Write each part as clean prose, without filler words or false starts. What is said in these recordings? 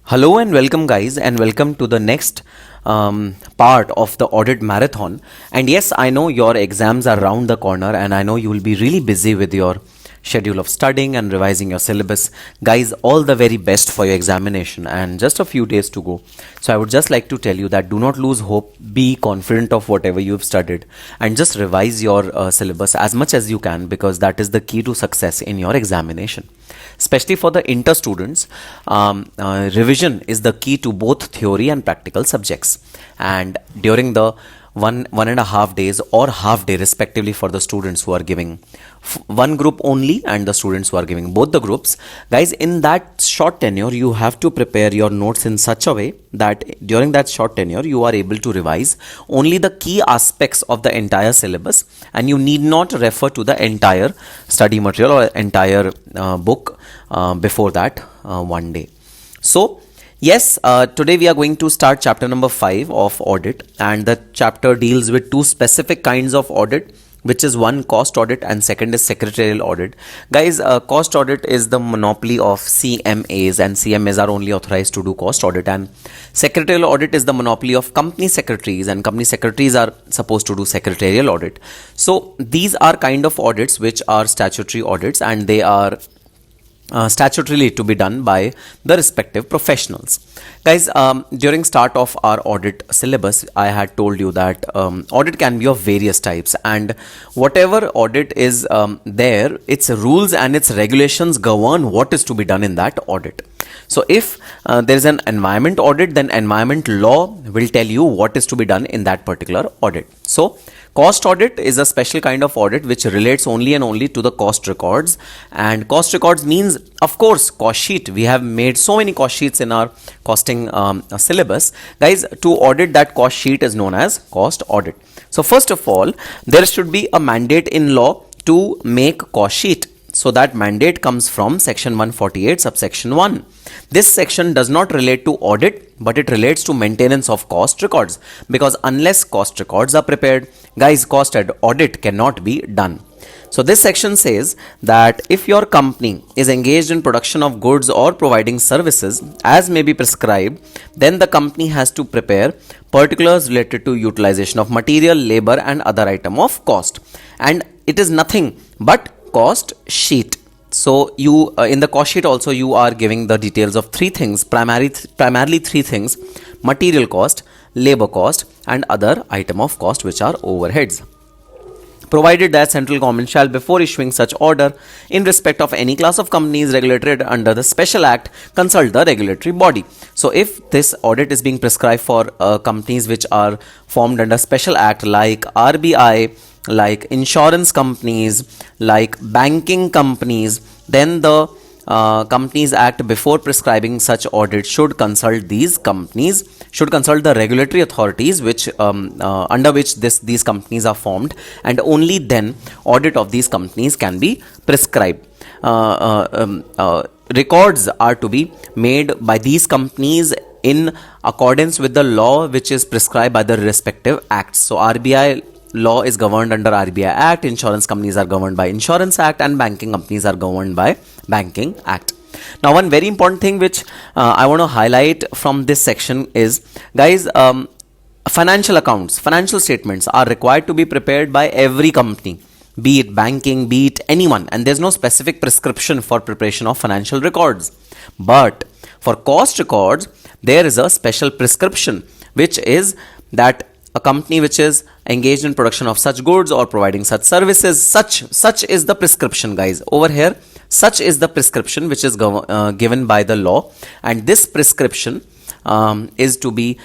Hello and welcome, guys, and welcome to the next part of the audit marathon. And yes, I know your exams are round the corner, and I know you will be really busy with your schedule of studying and revising your syllabus. Guys, all the very best for your examination, and just a few days to go. So, I would just like to tell you that do not lose hope, be confident of whatever you've studied, and just revise your syllabus as much as you can because that is the key to success in your examination. Especially for the inter students, revision is the key to both theory and practical subjects. And during the 1.5 days or half day respectively for the students who are giving one group only and the students who are giving both the groups, guys, in that short tenure you have to prepare your notes in such a way that during that short tenure you are able to revise only the key aspects of the entire syllabus, and you need not refer to the entire study material or entire book before that one day. So yes, today we are going to start chapter number 5 of audit, and the chapter deals with two specific kinds of audit, which is one cost audit and second is secretarial audit. Guys, cost audit is the monopoly of CMAs, and CMAs are only authorized to do cost audit, and secretarial audit is the monopoly of company secretaries, and company secretaries are supposed to do secretarial audit. So these are kind of audits which are statutory audits, and they are statutorily to be done by the respective professionals. Guys, during start of our audit syllabus, I had told you that audit can be of various types, and whatever audit is there, its rules and its regulations govern what is to be done in that audit. So if there is an environment audit, then environment law will tell you what is to be done in that particular audit. So cost audit is a special kind of audit which relates only and only to the cost records, and cost records means, of course, cost sheet. We have made so many cost sheets in our costing syllabus. Guys, to audit that cost sheet is known as cost audit. So first of all, there should be a mandate in law to make cost sheet. So that mandate comes from section 148 subsection 1. This section does not relate to audit, but it relates to maintenance of cost records, because unless cost records are prepared, guys, cost audit cannot be done. So this section says that if your company is engaged in production of goods or providing services as may be prescribed, then the company has to prepare particulars related to utilization of material, labor and other item of cost, and it is nothing but cost sheet. So you in the cost sheet also you are giving the details of three things, primarily three things: material cost, labor cost and other item of cost, which are overheads. Provided that central government shall, before issuing such order in respect of any class of companies regulated under the special act, consult the regulatory body. So if this audit is being prescribed for companies which are formed under special act like RBI, like insurance companies, like banking companies, then the Companies Act, before prescribing such audit, should consult these companies, should consult the regulatory authorities which under which these companies are formed, and only then audit of these companies can be prescribed. Records are to be made by these companies in accordance with the law which is prescribed by the respective acts. So RBI law is governed under RBI Act, insurance companies are governed by Insurance Act, and banking companies are governed by Banking Act. Now, one very important thing which I want to highlight from this section is, guys, financial accounts, financial statements are required to be prepared by every company, be it banking, be it anyone, and there's no specific prescription for preparation of financial records. But for cost records, there is a special prescription, which is that a company which is engaged in production of such goods or providing such services, such is the prescription, guys. Over here, such is the prescription which is given by the law, and this prescription is to be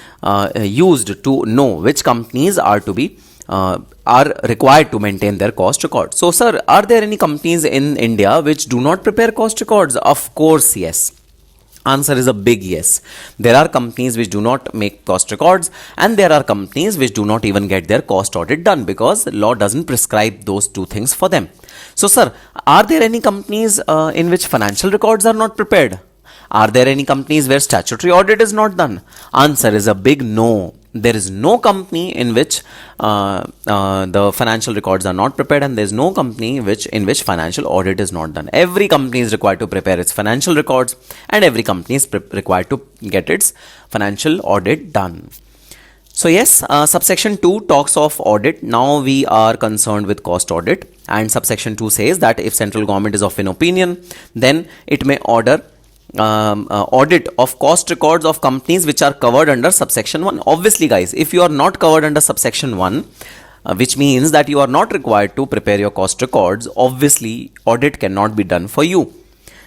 used to know which companies are to be are required to maintain their cost records. So, sir, are there any companies in India which do not prepare cost records? Of course, yes. Answer is a big yes. There are companies which do not make cost records, and there are companies which do not even get their cost audit done because law doesn't prescribe those two things for them. So, sir, are there any companies in which financial records are not prepared? Are there any companies where statutory audit is not done? Answer is a big no. there is no company in which the financial records are not prepared, and there is no company in which financial audit is not done. Every company is required to prepare its financial records, and every company is required to get its financial audit done. So yes, subsection 2 talks of audit. Now we are concerned with cost audit, and subsection 2 says that if central government is of an opinion, then it may order audit of cost records of companies which are covered under subsection 1. Obviously guys, if you are not covered under subsection 1, which means that you are not required to prepare your cost records, obviously audit cannot be done for you.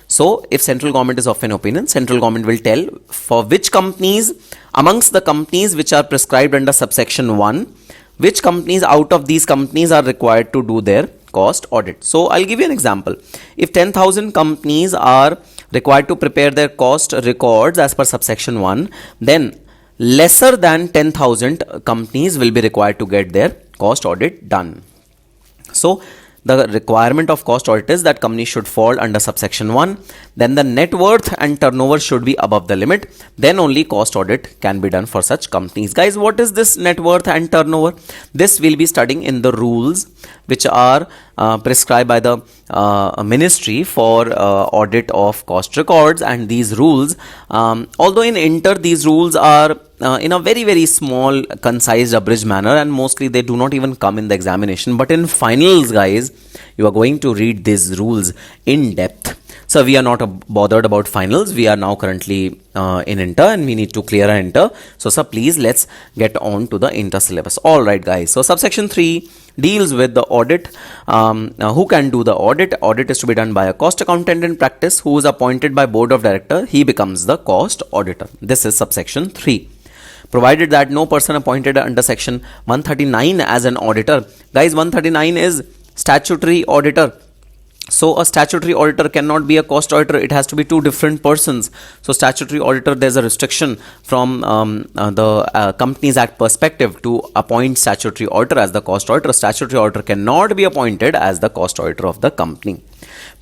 So if central government is of an opinion, central government will tell for which companies amongst the companies which are prescribed under subsection 1, which companies out of these companies are required to do their cost audit. So I'll give you an example. If 10,000 companies are required to prepare their cost records as per subsection 1, then lesser than 10,000 companies will be required to get their cost audit done. So the requirement of cost audit is that companies should fall under subsection 1, then the net worth and turnover should be above the limit, then only cost audit can be done for such companies. Guys, what is this net worth and turnover? This we'll be studying in the rules which are prescribed by the ministry for audit of cost records. And these rules, although in inter these rules are in a very small, concise, abridged manner, and mostly they do not even come in the examination, but in finals guys, you are going to read these rules in depth. So we are not bothered about finals. We are now currently in inter, and we need to clear our inter. So sir, please let's get on to the inter syllabus. All right guys, so subsection 3 deals with the audit. Who can do the audit? Audit is to be done by a cost accountant in practice who is appointed by board of director. He becomes the cost auditor. This is subsection 3. Provided that no person appointed under section 139 as an auditor. Guys, 139 is statutory auditor. So a statutory auditor cannot be a cost auditor. It has to be two different persons. So statutory auditor, there's a restriction from the Companies Act perspective to appoint statutory auditor as the cost auditor. Statutory auditor cannot be appointed as the cost auditor of the company.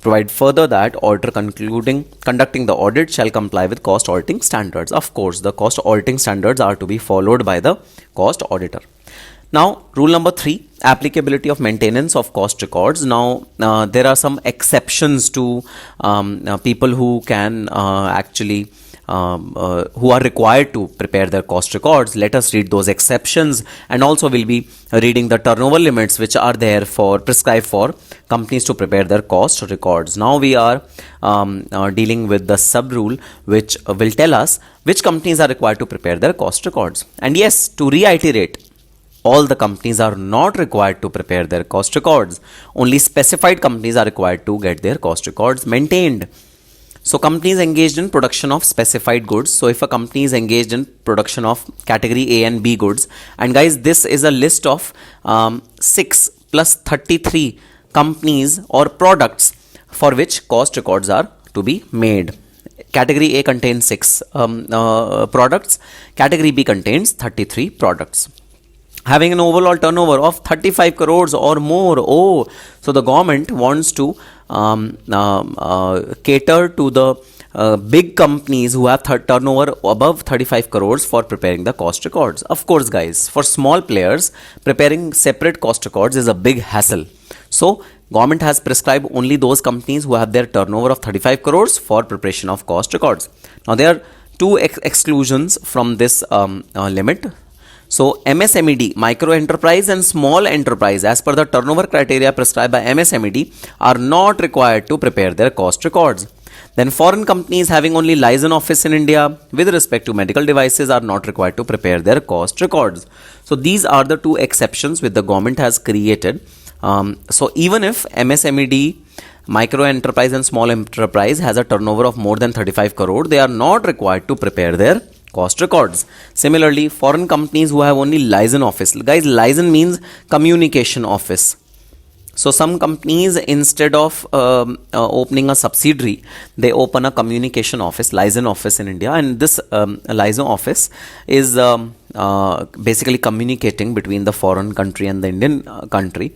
Provide further that auditor conducting the audit shall comply with cost auditing standards. Of course, the cost auditing standards are to be followed by the cost auditor. Now, rule number 3, applicability of maintenance of cost records. Now, there are some exceptions to people who can actually who are required to prepare their cost records. Let us read those exceptions, and also we'll be reading the turnover limits which are there for prescribed for companies to prepare their cost records. Now we are dealing with the sub rule which will tell us which companies are required to prepare their cost records. And yes, to reiterate, all the companies are not required to prepare their cost records. Only specified companies are required to get their cost records maintained. So companies engaged in production of specified goods. So if a company is engaged in production of category A and B goods, and guys, this is a list of 6 plus 33 companies or products for which cost records are to be made. Category A contains 6 products. Category B contains 33 products. Having an overall turnover of 35 crores or more. Oh, so the government wants to cater to the big companies who have turnover above 35 crores for preparing the cost records. Of course, guys, for small players, preparing separate cost records is a big hassle. So, government has prescribed only those companies who have their turnover of 35 crores for preparation of cost records. Now, there are two exclusions from this limit. So MSMED, micro enterprise and small enterprise, as per the turnover criteria prescribed by MSMED, are not required to prepare their cost records. Then foreign companies having only license office in India with respect to medical devices are not required to prepare their cost records. So these are the two exceptions which the government has created. So even if MSMED, micro enterprise and small enterprise has a turnover of more than 35 crore, they are not required to prepare their cost records. Similarly, foreign companies who have only license office. Guys, license means communication office. So some companies, instead of opening a subsidiary, they open a communication office, license office in India, and this license office is basically communicating between the foreign country and the Indian country.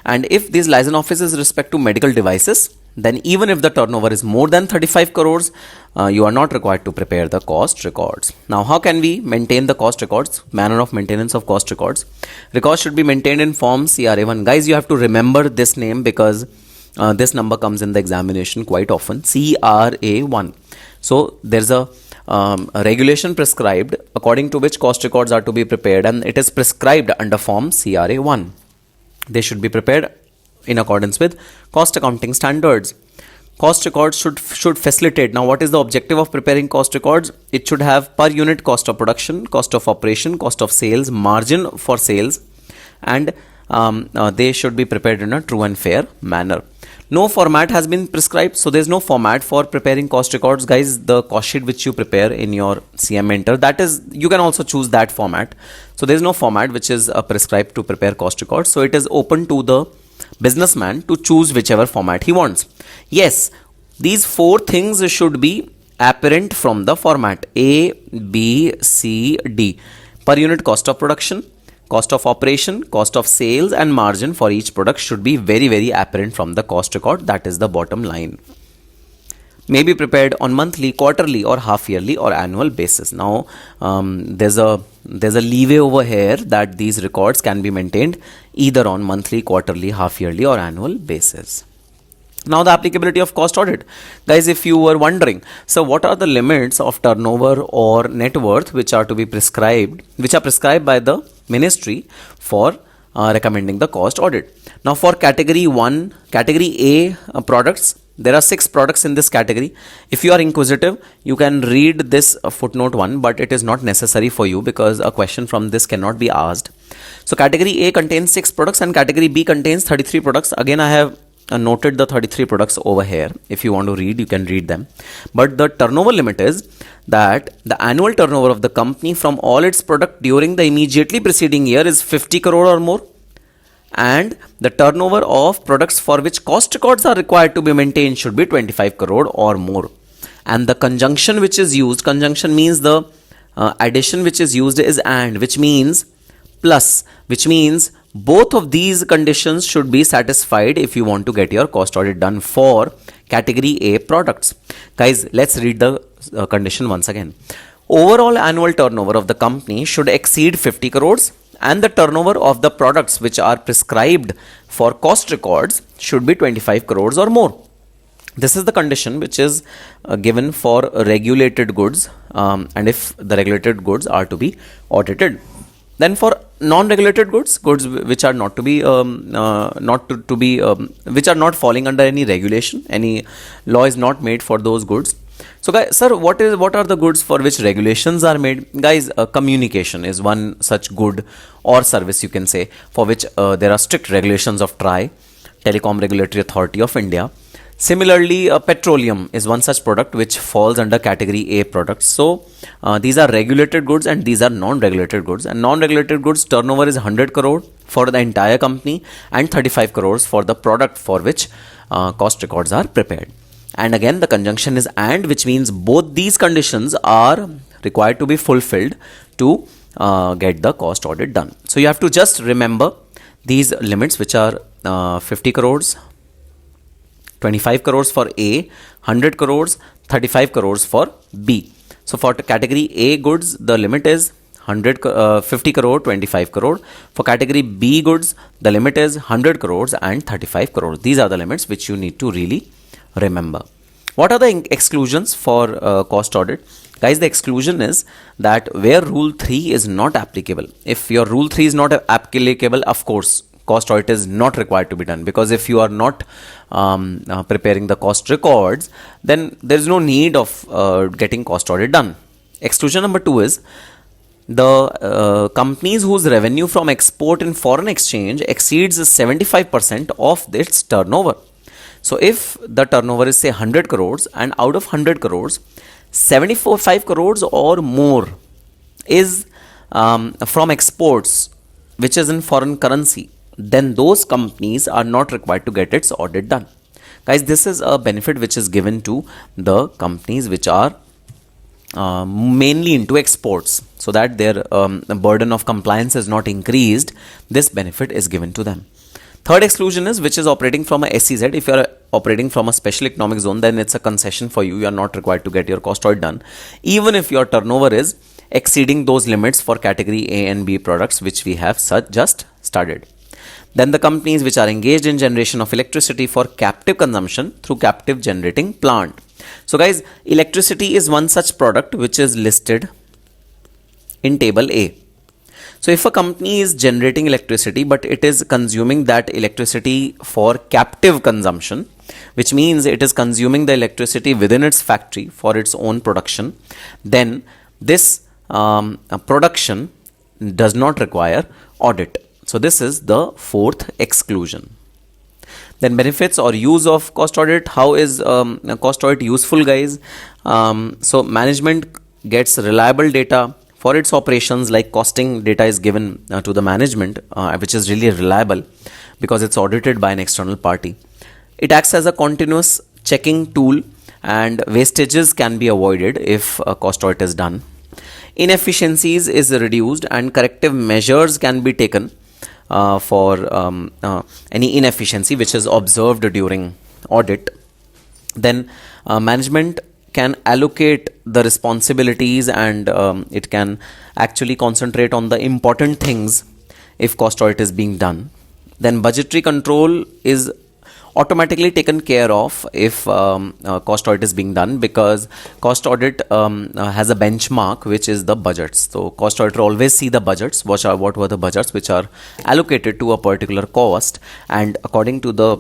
And if this license office is respect to medical devices, then even if the turnover is more than 35 crores, you are not required to prepare the cost records. Now, how can we maintain the cost records? Manner of maintenance of cost records. Records should be maintained in form CRA1. Guys, you have to remember this name because this number comes in the examination quite often. CRA1. So there's a regulation prescribed according to which cost records are to be prepared, and it is prescribed under form CRA1. They should be prepared in accordance with cost accounting standards. Cost records should facilitate. Now, what is the objective of preparing cost records? It should have per unit cost of production, cost of operation, cost of sales, margin for sales, and they should be prepared in a true and fair manner. No format has been prescribed, so there's no format for preparing cost records. Guys, the cost sheet which you prepare in your CM Mentor, that is, you can also choose that format. So there's no format which is prescribed to prepare cost records. So it is open to the businessman to choose whichever format he wants. Yes, these four things should be apparent from the format: A, B, C, D. Per unit cost of production, cost of operation, cost of sales, and margin for each product should be very, very apparent from the cost record. That is the bottom line. May be prepared on monthly, quarterly, or half yearly or annual basis. Now, there's a leeway over here that these records can be maintained either on monthly, quarterly, half yearly, or annual basis. Now, the applicability of cost audit. Guys, if you were wondering, so what are the limits of turnover or net worth which are to be prescribed, which are prescribed by the ministry for recommending the cost audit? Now, for category 1, category A products, there are 6 products in this category. If you are inquisitive, you can read this footnote 1, but it is not necessary for you because a question from this cannot be asked. So category A contains 6 products and category B contains 33 products. Again, I have noted the 33 products over here. If you want to read, you can read them. But the turnover limit is that the annual turnover of the company from all its product during the immediately preceding year is 50 crore or more, and the turnover of products for which cost records are required to be maintained should be 25 crore or more. And the conjunction which is used, conjunction means the addition which is used is and, which means plus, which means both of these conditions should be satisfied if you want to get your cost audit done for category A products. Guys, let's read the condition once again. Overall annual turnover of the company should exceed 50 crores and the turnover of the products which are prescribed for cost records should be 25 crores or more. This is the condition which is given for regulated goods, and if the regulated goods are to be audited. Then for non-regulated goods, goods which are not to be which are not falling under any regulation, any law is not made for those goods. So guys, sir, what are the goods for which regulations are made? Guys, communication is one such good or service, you can say, for which there are strict regulations of TRAI, Telecom Regulatory Authority of India. Similarly, petroleum is one such product which falls under category A products. So these are regulated goods and these are non-regulated goods. And non-regulated goods turnover is 100 crore for the entire company and 35 crores for the product for which cost records are prepared. And again, the conjunction is and, which means both these conditions are required to be fulfilled to get the cost audit done. So you have to just remember these limits, which are 50 crores, 25 crores for A, 100 crores, 35 crores for B. So for category A goods, the limit is 50 crore, 25 crore. For category B goods, the limit is 100 crores and 35 crores. These are the limits which you need to really remember. What are the exclusions for cost audit? Guys, the exclusion is that where rule 3 is not applicable. If your rule 3 is not applicable, of course, cost audit is not required to be done, because if you are not preparing the cost records, then there is no need of getting cost audit done. Exclusion number 2 is the companies whose revenue from export in foreign exchange exceeds 75% of its turnover. So if the turnover is say 100 crores and out of 100 crores, 75 crores or more is from exports, which is in foreign currency, then those companies are not required to get its audit done. Guys, this is a benefit which is given to the companies which are mainly into exports, so that their burden of compliance is not increased. This benefit is given to them. Third exclusion is which is operating from a SEZ. If you are operating from a special economic zone, then it's a concession for you. You are not required to get your cost audit done, even if your turnover is exceeding those limits for category A and B products, which we have just studied. Then the companies which are engaged in generation of electricity for captive consumption through captive generating plant. So guys, electricity is one such product which is listed in table A. So if a company is generating electricity but it is consuming that electricity for captive consumption, which means it is consuming the electricity within its factory for its own production, then this production does not require audit. So this is the fourth exclusion. Then benefits or use of cost audit. How is cost audit useful, guys? So management gets reliable data for its operations, like costing data is given to the management, which is really reliable because it's audited by an external party. It acts as a continuous checking tool and wastages can be avoided if a cost audit is done. Inefficiencies is reduced and corrective measures can be taken for any inefficiency which is observed during audit. Then management can allocate the responsibilities and it can actually concentrate on the important things if cost audit is being done. Then budgetary control is automatically taken care of if cost audit is being done, because cost audit has a benchmark which is the budgets. So cost auditor always see the budgets, what were the budgets which are allocated to a particular cost, and according to the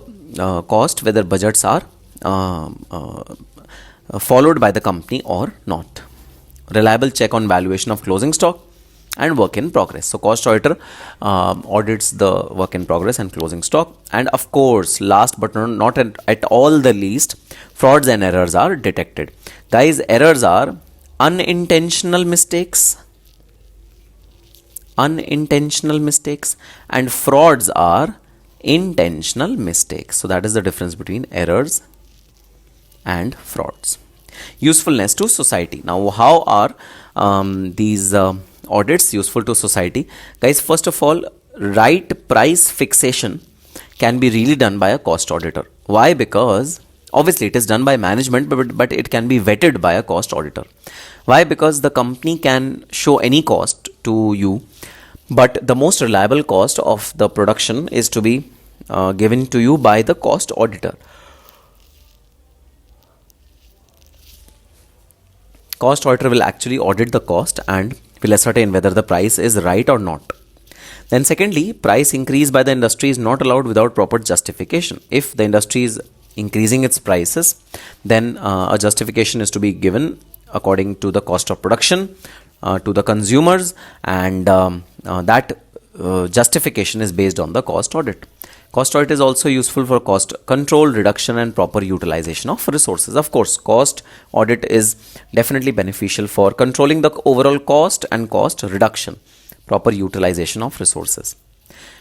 cost whether budgets are followed by the company or not. Reliable check on valuation of closing stock and work in progress. So cost auditor audits the work in progress and closing stock. And of course, last but not at all the least, frauds and errors are detected. Guys, errors are unintentional mistakes, and frauds are intentional mistakes. So that is the difference between errors and frauds. Usefulness to society. Now, how are these audits useful to society? Guys, first of all, right price fixation can be really done by a cost auditor. Why? Because obviously it is done by management, but it can be vetted by a cost auditor. Why? Because the company can show any cost to you, but the most reliable cost of the production is to be given to you by the cost auditor. Cost auditor will actually audit the cost and will ascertain whether the price is right or not. Then secondly, price increase by the industry is not allowed without proper justification. If the industry is increasing its prices, then a justification is to be given according to the cost of production to the consumers, and that justification is based on the cost audit. Cost audit is also useful for cost control, reduction and proper utilization of resources. Of course, cost audit is definitely beneficial for controlling the overall cost and cost reduction, proper utilization of resources.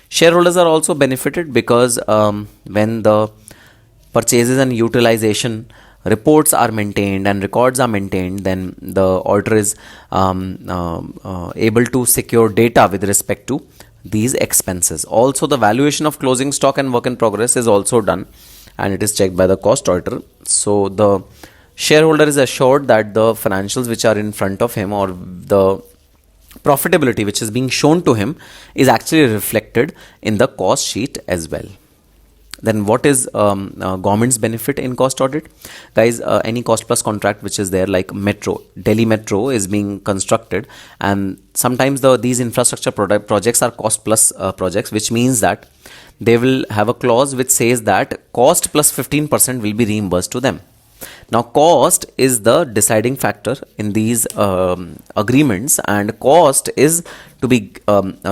Shareholders are also benefited because when the purchases and utilization reports are maintained and records are maintained, then the auditor is able to secure data with respect to these expenses. Also, the valuation of closing stock and work in progress is also done, and it is checked by the cost auditor. So the shareholder is assured that the financials which are in front of him, or the profitability which is being shown to him, is actually reflected in the cost sheet as well. Then what is government's benefit in cost audit? Guys, any cost plus contract which is there, like Metro, Delhi Metro is being constructed, and sometimes these infrastructure projects are cost plus projects, which means that they will have a clause which says that cost plus 15% will be reimbursed to them. Now, cost is the deciding factor in these agreements, and cost is to be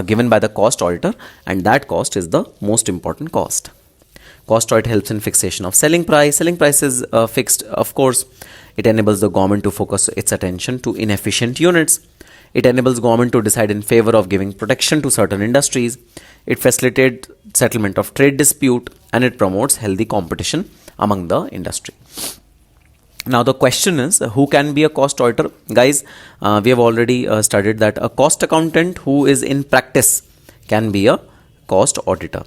given by the cost auditor, and that cost is the most important cost. Cost audit helps in fixation of selling price. Selling price is fixed. Of course, it enables the government to focus its attention to inefficient units. It enables government to decide in favor of giving protection to certain industries. It facilitates settlement of trade dispute, and it promotes healthy competition among the industry. Now the question is, who can be a cost auditor? Guys, we have already studied that a cost accountant who is in practice can be a cost auditor.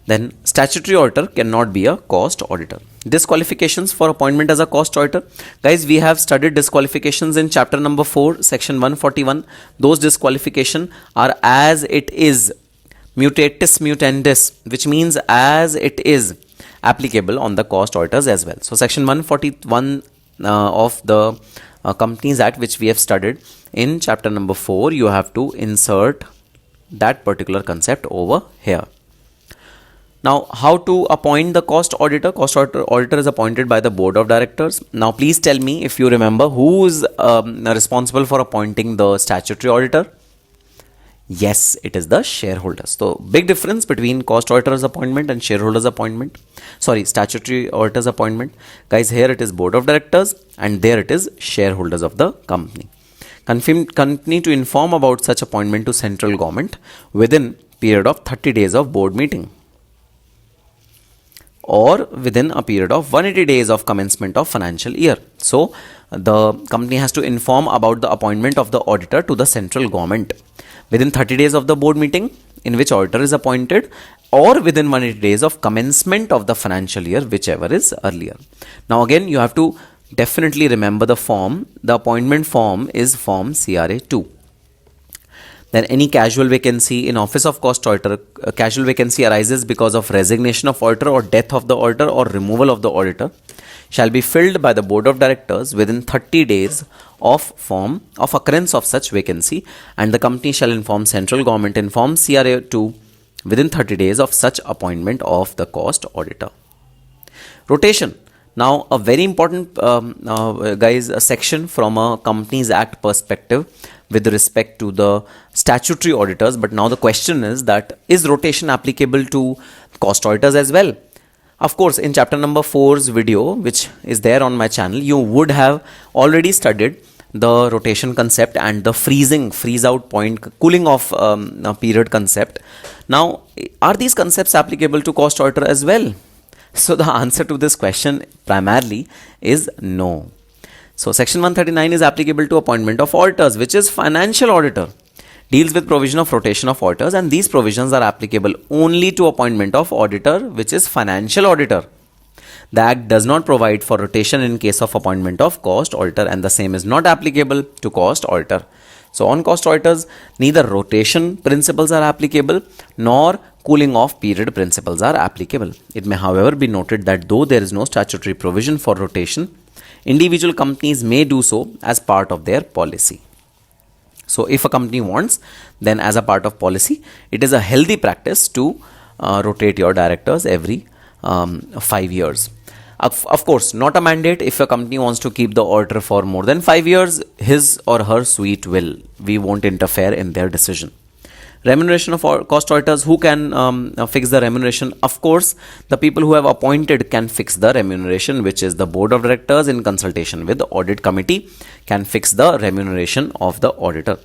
Then statutory auditor cannot be a cost auditor. Disqualifications for appointment as a cost auditor. Guys, we have studied disqualifications in chapter number 4, section 141. Those disqualifications are as it is, mutatis mutandis, which means as it is applicable on the cost auditors as well. So section 141 of the Companies Act, which we have studied in chapter number 4, you have to insert that particular concept over here. Now, how to appoint the cost auditor? Cost auditor is appointed by the board of directors. Now, please tell me if you remember who is responsible for appointing the statutory auditor. Yes, it is the shareholders. So, big difference between cost auditor's appointment and shareholders appointment. Sorry, statutory auditor's appointment. Guys, here it is board of directors and there it is shareholders of the company. Company to inform about such appointment to central government within period of 30 days of board meeting, or within a period of 180 days of commencement of financial year. So, the company has to inform about the appointment of the auditor to the central government within 30 days of the board meeting in which auditor is appointed, or within 180 days of commencement of the financial year, whichever is earlier. Now again, you have to definitely remember the form. The appointment form is form CRA 2. Then any casual vacancy in office of cost auditor, casual vacancy arises because of resignation of auditor or death of the auditor or removal of the auditor, shall be filled by the board of directors within 30 days of occurrence of such vacancy, and the company shall inform central government in form CRA 2 within 30 days of such appointment of the cost auditor. Rotation. Now, a very important guys, a section from a Companies Act perspective with respect to the statutory auditors. But now the question is that, is rotation applicable to cost auditors as well? Of course, in chapter number 4's video, which is there on my channel, you would have already studied the rotation concept and the freeze out point, cooling off period concept. Now, are these concepts applicable to cost auditor as well? So the answer to this question primarily is no. So section 139 is applicable to appointment of auditors, which is financial auditor, deals with provision of rotation of auditors, and these provisions are applicable only to appointment of auditor, which is financial auditor. The Act does not provide for rotation in case of appointment of cost auditor, and the same is not applicable to cost auditor. So on cost auditors, neither rotation principles are applicable nor cooling off period principles are applicable. It may, however, be noted that though there is no statutory provision for rotation, individual companies may do so as part of their policy. So if a company wants, then as a part of policy, it is a healthy practice to rotate your directors every 5 years. Of course, not a mandate. If a company wants to keep the auditor for more than 5 years, his or her sweet will. We won't interfere in their decision. Remuneration of cost auditors, who can fix the remuneration? Of course, the people who have appointed can fix the remuneration, which is the board of directors in consultation with the audit committee can fix the remuneration of the auditor.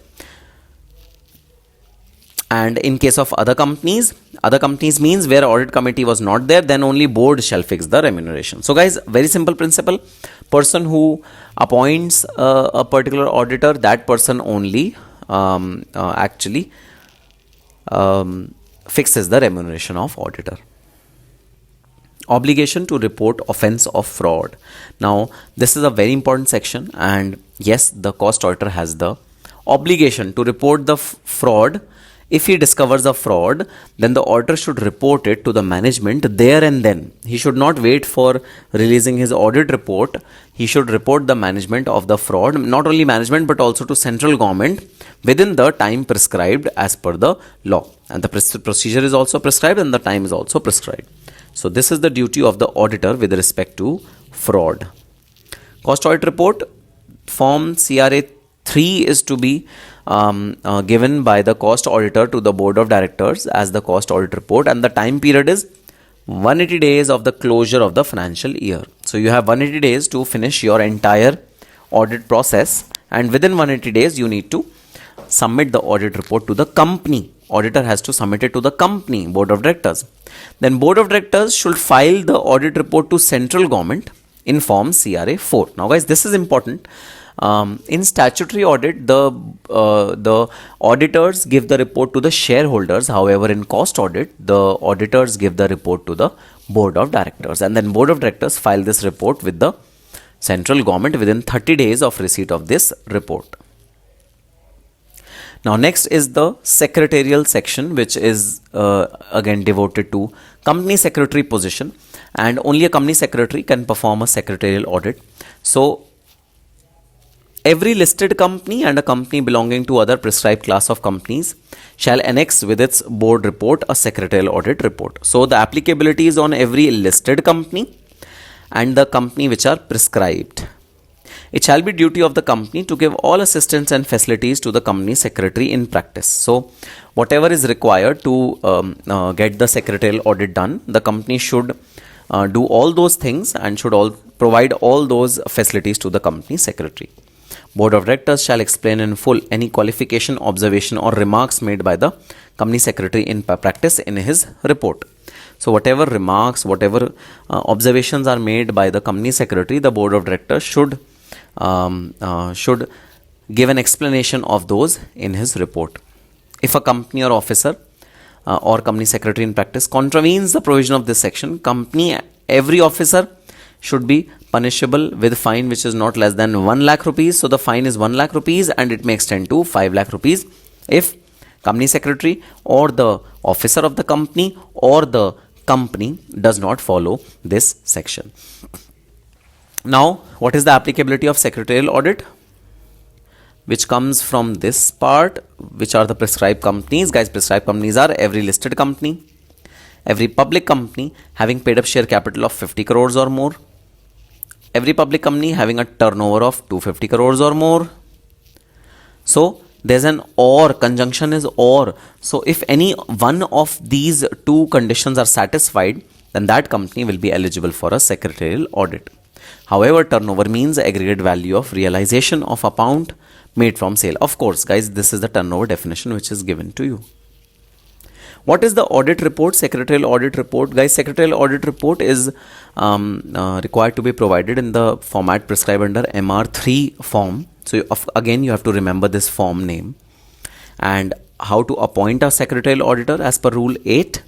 And in case of other companies means where audit committee was not there, then only board shall fix the remuneration. So guys, very simple principle. Person who appoints a particular auditor, that person only actually fixes the remuneration of auditor. Obligation to report offense of fraud. Now, this is a very important section, and yes, the cost auditor has the obligation to report the fraud. If he discovers a fraud, then the auditor should report it to the management there and then. He should not wait for releasing his audit report. He should report the management of the fraud, not only management but also to central government within the time prescribed as per the law. And the procedure is also prescribed and the time is also prescribed. So this is the duty of the auditor with respect to fraud. Cost audit report, form CRA 3 is to be given by the cost auditor to the board of directors as the cost audit report, and the time period is 180 days of the closure of the financial year. So you have 180 days to finish your entire audit process, and within 180 days you need to submit the audit report to the company. Auditor has to submit it to the company, board of directors. Then board of directors should file the audit report to central government in form CRA 4. Now guys, this is important. In statutory audit, the auditors give the report to the shareholders. However, in cost audit, the auditors give the report to the board of directors, and then board of directors file this report with the central government within 30 days of receipt of this report. Now next is the secretarial section, which is again devoted to company secretary position, and only a company secretary can perform a secretarial audit. So every listed company and a company belonging to other prescribed class of companies shall annex with its board report a secretarial audit report. So the applicability is on every listed company and the company which are prescribed. It shall be duty of the company to give all assistance and facilities to the company secretary in practice. So whatever is required to get the secretarial audit done, the company should do all those things and should provide all those facilities to the company secretary. Board of directors shall explain in full any qualification, observation or remarks made by the company secretary in practice in his report. So whatever remarks, whatever observations are made by the company secretary, the board of directors should give an explanation of those in his report. If a company or officer or company secretary in practice contravenes the provision of this section, every officer should be punishable with fine which is not less than 1 lakh rupees. So the fine is 1 lakh rupees and it may extend to 5 lakh rupees if company secretary or the officer of the company or the company does not follow this section. Now, what is the applicability of secretarial audit? Which comes from this part, which are the prescribed companies. Guys, prescribed companies are every listed company, every public company having paid up share capital of 50 crores or more, every public company having a turnover of 250 crores or more. So, there's an or, conjunction is or. So, if any one of these two conditions are satisfied, then that company will be eligible for a secretarial audit. However, turnover means aggregate value of realization of amount made from sale. Of course, guys, this is the turnover definition which is given to you. What is the audit report? Secretarial audit report. Guys, secretarial audit report is required to be provided in the format prescribed under MR3 form. So again, you have to remember this form name. And how to appoint a secretarial auditor as per rule 8.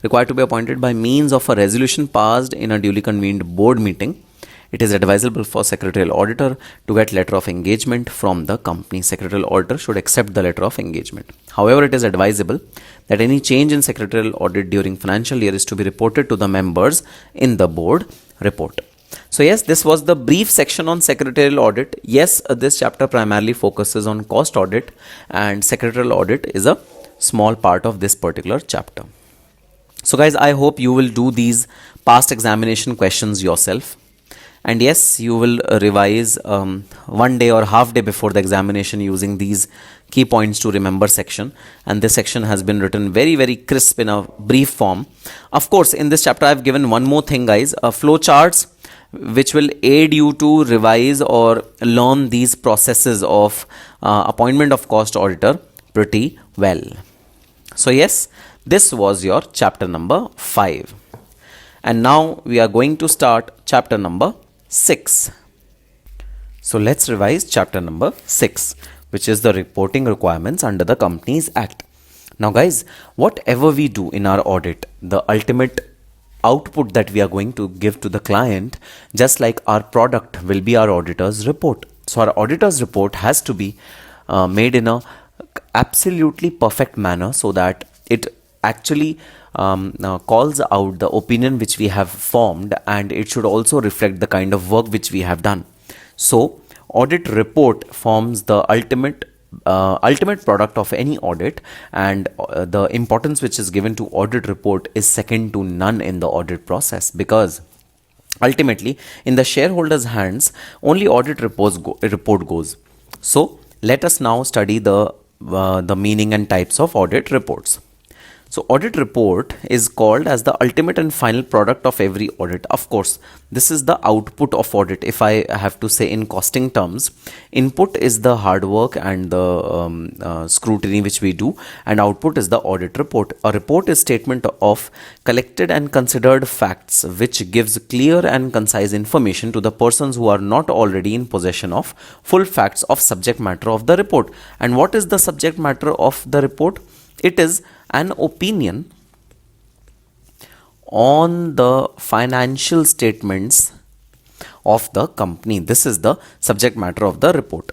Required to be appointed by means of a resolution passed in a duly convened board meeting. It is advisable for secretarial auditor to get letter of engagement from the company. Secretarial auditor should accept the letter of engagement. However, it is advisable that any change in secretarial audit during financial year is to be reported to the members in the board report. So yes, this was the brief section on secretarial audit. Yes, this chapter primarily focuses on cost audit, and secretarial audit is a small part of this particular chapter. So guys, I hope you will do these past examination questions yourself. And yes, you will revise 1 day or half day before the examination using these key points to remember section. And this section has been written very, very crisp in a brief form. Of course, in this chapter, I have given one more thing, guys, flow charts, which will aid you to revise or learn these processes of appointment of cost auditor pretty well. So yes, this was your chapter number 5. And now we are going to start chapter number 6. So let's revise chapter number 6, which is the reporting requirements under the Companies Act. Now guys, whatever we do in our audit, the ultimate output that we are going to give to the client, just like our product, will be our auditor's report. So our auditor's report has to be made in a absolutely perfect manner so that it actually calls out the opinion which we have formed, and it should also reflect the kind of work which we have done. So audit report forms the ultimate product of any audit, and the importance which is given to audit report is second to none in the audit process, because ultimately in the shareholders' hands only audit report goes. So let us now study the meaning and types of audit reports. So audit report is called as the ultimate and final product of every audit. Of course, this is the output of audit. If I have to say in costing terms, input is the hard work and the scrutiny which we do, and output is the audit report. A report is statement of collected and considered facts which gives clear and concise information to the persons who are not already in possession of full facts of subject matter of the report. And what is the subject matter of the report? It is an opinion on the financial statements of the company. This is the subject matter of the report.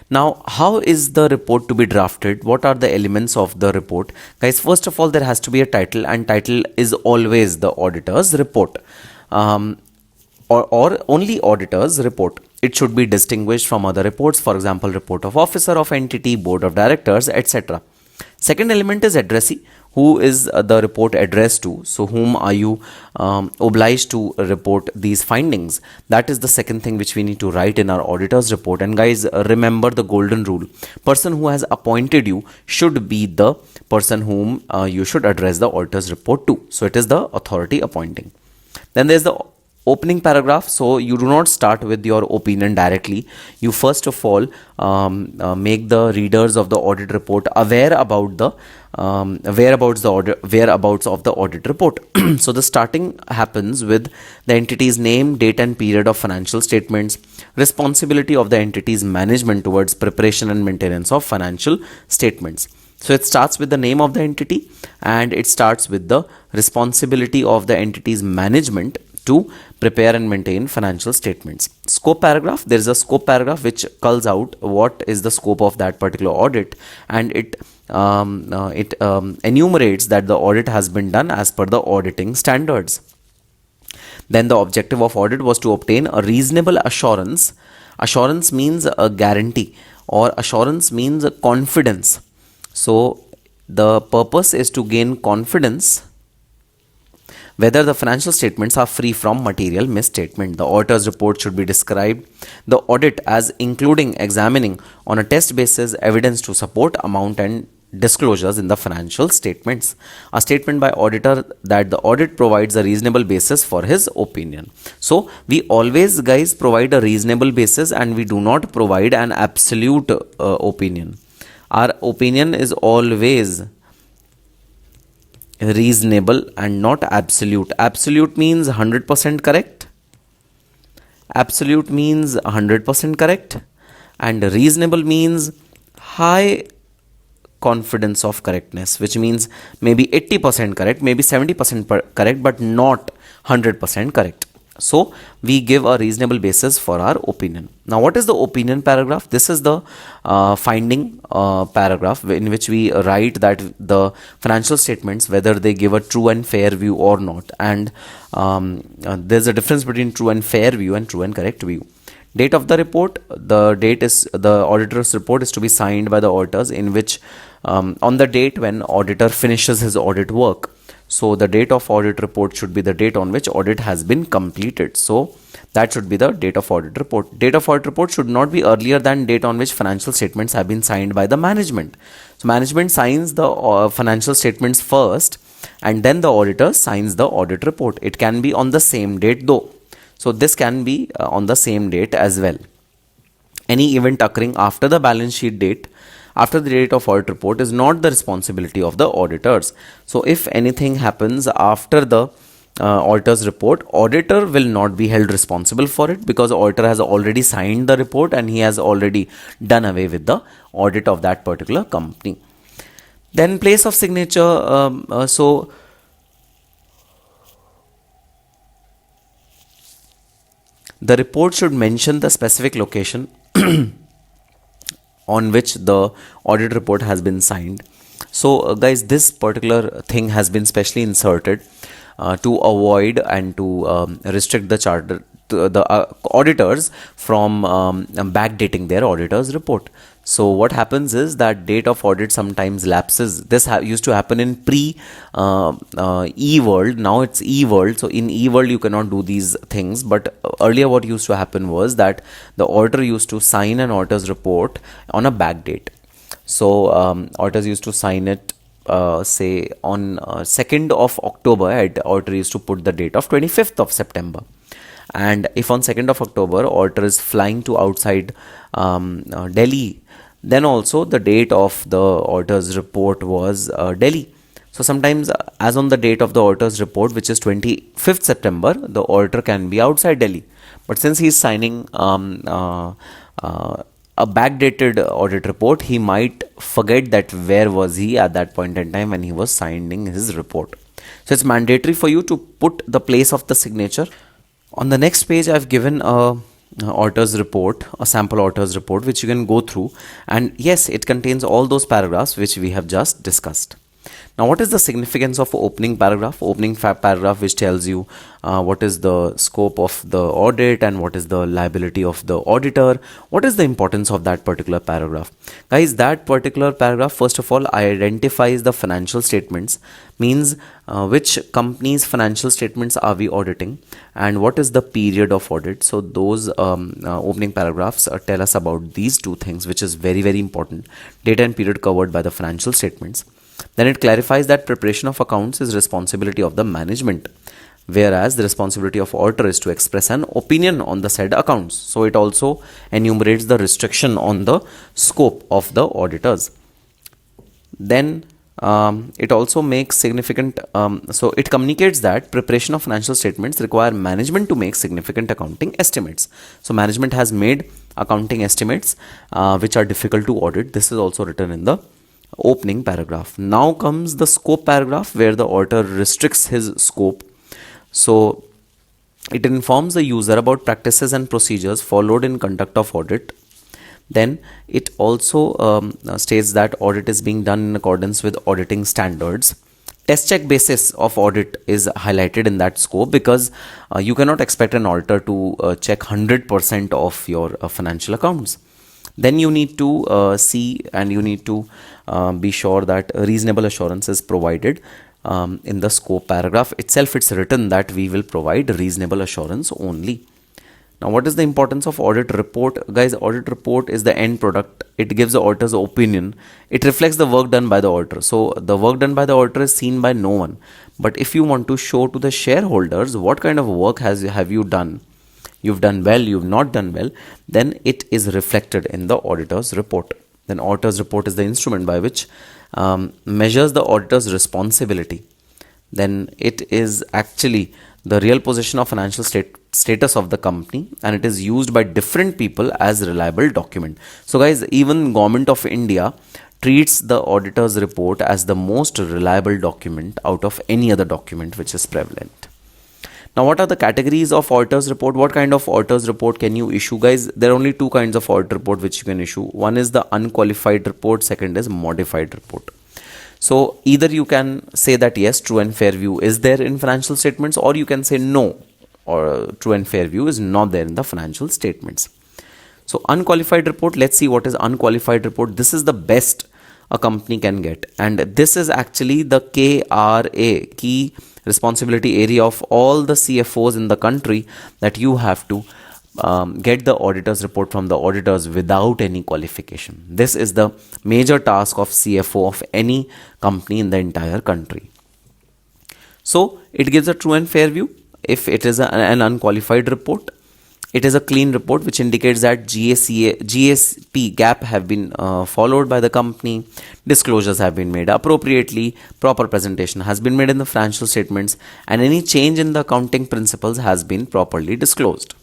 Now, how is the report to be drafted? What are the elements of the report? Guys, first of all, there has to be a title, and title is always the auditor's report. Or only auditor's report. It should be distinguished from other reports, for example, report of officer of entity, board of directors, etc. Second element is addressee. Who is the report addressed to? So whom are you obliged to report these findings? That is the second thing which we need to write in our auditor's report. And guys, remember the golden rule. Person who has appointed you should be the person whom you should address the auditor's report to. So it is the authority appointing. Then there is the opening paragraph. So you do not start with your opinion directly. You first of all make the readers of the audit report aware about the whereabouts of the audit report. So the starting happens with the entity's name, date and period of financial statements, responsibility of the entity's management towards preparation and maintenance of financial statements. So it starts with the name of the entity, and it starts with the responsibility of the entity's management to prepare and maintain financial statements. Scope paragraph, there is a scope paragraph which calls out what is the scope of that particular audit, and it enumerates that the audit has been done as per the auditing standards. Then the objective of audit was to obtain a reasonable assurance. Assurance means a guarantee, or assurance means confidence. So the purpose is to gain confidence whether the financial statements are free from material misstatement. The auditor's report should be described the audit as including examining on a test basis evidence to support amount and disclosures in the financial statements. A statement by auditor that the audit provides a reasonable basis for his opinion. So we always, guys, provide a reasonable basis, and we do not provide an absolute opinion. Our opinion is always reasonable and not absolute. Absolute means 100% correct. Absolute means 100% correct. And reasonable means high confidence of correctness, which means maybe 80% correct, maybe 70% correct, but not 100% correct. So we give a reasonable basis for our opinion. Now, what is the opinion paragraph? This is the finding paragraph in which we write that the financial statements, whether they give a true and fair view or not. And there's a difference between true and fair view and true and correct view. Date of the report. The date is the auditor's report is to be signed by the auditors, in which on the date when auditor finishes his audit work. So the date of audit report should be the date on which audit has been completed. So that should be the date of audit report. Date of audit report should not be earlier than date on which financial statements have been signed by the management. So management signs the financial statements first, and then the auditor signs the audit report. It can be on the same date though. So this can be on the same date as well. Any event occurring after the balance sheet date, after the date of audit report, is not the responsibility of the auditors. So if anything happens after the auditor's report, auditor will not be held responsible for it, because auditor has already signed the report and he has already done away with the audit of that particular company. Then place of signature. So the report should mention the specific location on which the audit report has been signed. So guys, this particular thing has been specially inserted to avoid and to restrict the auditors from backdating their auditor's report. So what happens is that date of audit sometimes lapses. This used to happen in e-world. Now it's e-world. So in e-world you cannot do these things. But earlier what used to happen was that the auditor used to sign an auditor's report on a back date. So auditors used to sign it say on 2nd of October, auditor used to put the date of 25th of September. And if on 2nd of October auditor is flying to outside Delhi, then also the date of the auditor's report was Delhi. So sometimes, as on the date of the auditor's report, which is 25th September, the auditor can be outside Delhi. But since he is signing a backdated audit report, he might forget that where was he at that point in time when he was signing his report. So it's mandatory for you to put the place of the signature. On the next page, I've given a auditor's report, a sample auditor's report, which you can go through. And yes, it contains all those paragraphs which we have just discussed. Now, what is the significance of opening paragraph? Opening paragraph which tells you what is the scope of the audit and what is the liability of the auditor. What is the importance of that particular paragraph? Guys, that particular paragraph, first of all, identifies the financial statements, means which company's financial statements are we auditing and what is the period of audit. So those opening paragraphs tell us about these two things, which is very, very important. Date and period covered by the financial statements. Then it clarifies that preparation of accounts is responsibility of the management, whereas the responsibility of auditor is to express an opinion on the said accounts. So it also enumerates the restriction on the scope of the auditors. Then it also makes significant, so it communicates that preparation of financial statements require management to make significant accounting estimates. So management has made accounting estimates which are difficult to audit. This is also written in the opening paragraph. Now comes the scope paragraph where the auditor restricts his scope. So it informs the user about practices and procedures followed in conduct of audit. Then it also states that audit is being done in accordance with auditing standards. Test check basis of audit is highlighted in that scope because you cannot expect an auditor to check 100% of your financial accounts. Then you need to see and you need to be sure that reasonable assurance is provided. In the scope paragraph itself, it's written that we will provide reasonable assurance only. Now, what is the importance of audit report? Guys, audit report is the end product. It gives the auditor's opinion. It reflects the work done by the auditor. So the work done by the auditor is seen by no one. But if you want to show to the shareholders what kind of work have you done, you've done well, you've not done well, then it is reflected in the auditor's report. Then auditor's report is the instrument by which measures the auditor's responsibility. Then it is actually the real position of financial status of the company, and it is used by different people as reliable document. So guys, even Government of India treats the auditor's report as the most reliable document out of any other document which is prevalent. Now, what are the categories of auditor's report? What kind of auditor's report can you issue? Guys, there are only two kinds of audit report which you can issue. One is the unqualified report, second is modified report. So either you can say that yes, true and fair view is there in financial statements, or you can say no, or true and fair view is not there in the financial statements. So unqualified report, let's see what is unqualified report. This is the best a company can get, and this is actually the KRA, key responsibility area of all the CFOs in the country, that you have to get the auditor's report from the auditors without any qualification. This is the major task of CFO of any company in the entire country. So it gives a true and fair view. If it is an unqualified report, it is a clean report which indicates that GSP gap have been followed by the company, disclosures have been made appropriately, proper presentation has been made in the financial statements, and any change in the accounting principles has been properly disclosed.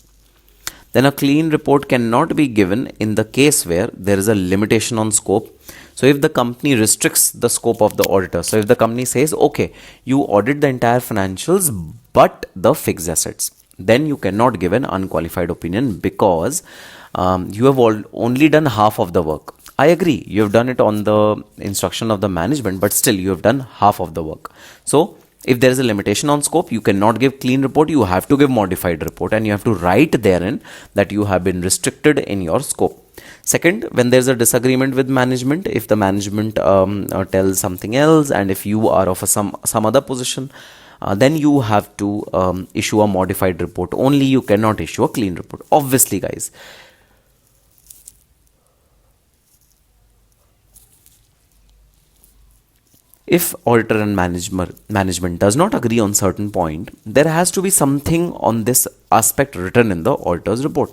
Then a clean report cannot be given in the case where there is a limitation on scope. So if the company restricts the scope of the auditor, so if the company says, okay, you audit the entire financials but the fixed assets, then you cannot give an unqualified opinion because you have only done half of the work. I agree, you have done it on the instruction of the management, but still you have done half of the work. So if there is a limitation on scope, you cannot give clean report, you have to give modified report, and you have to write therein that you have been restricted in your scope. Second, when there is a disagreement with management, if the management tells something else, and if you are of some other position, then you have to issue a modified report. Only you cannot issue a clean report. Obviously, guys. If auditor and management does not agree on certain point, there has to be something on this aspect written in the auditor's report.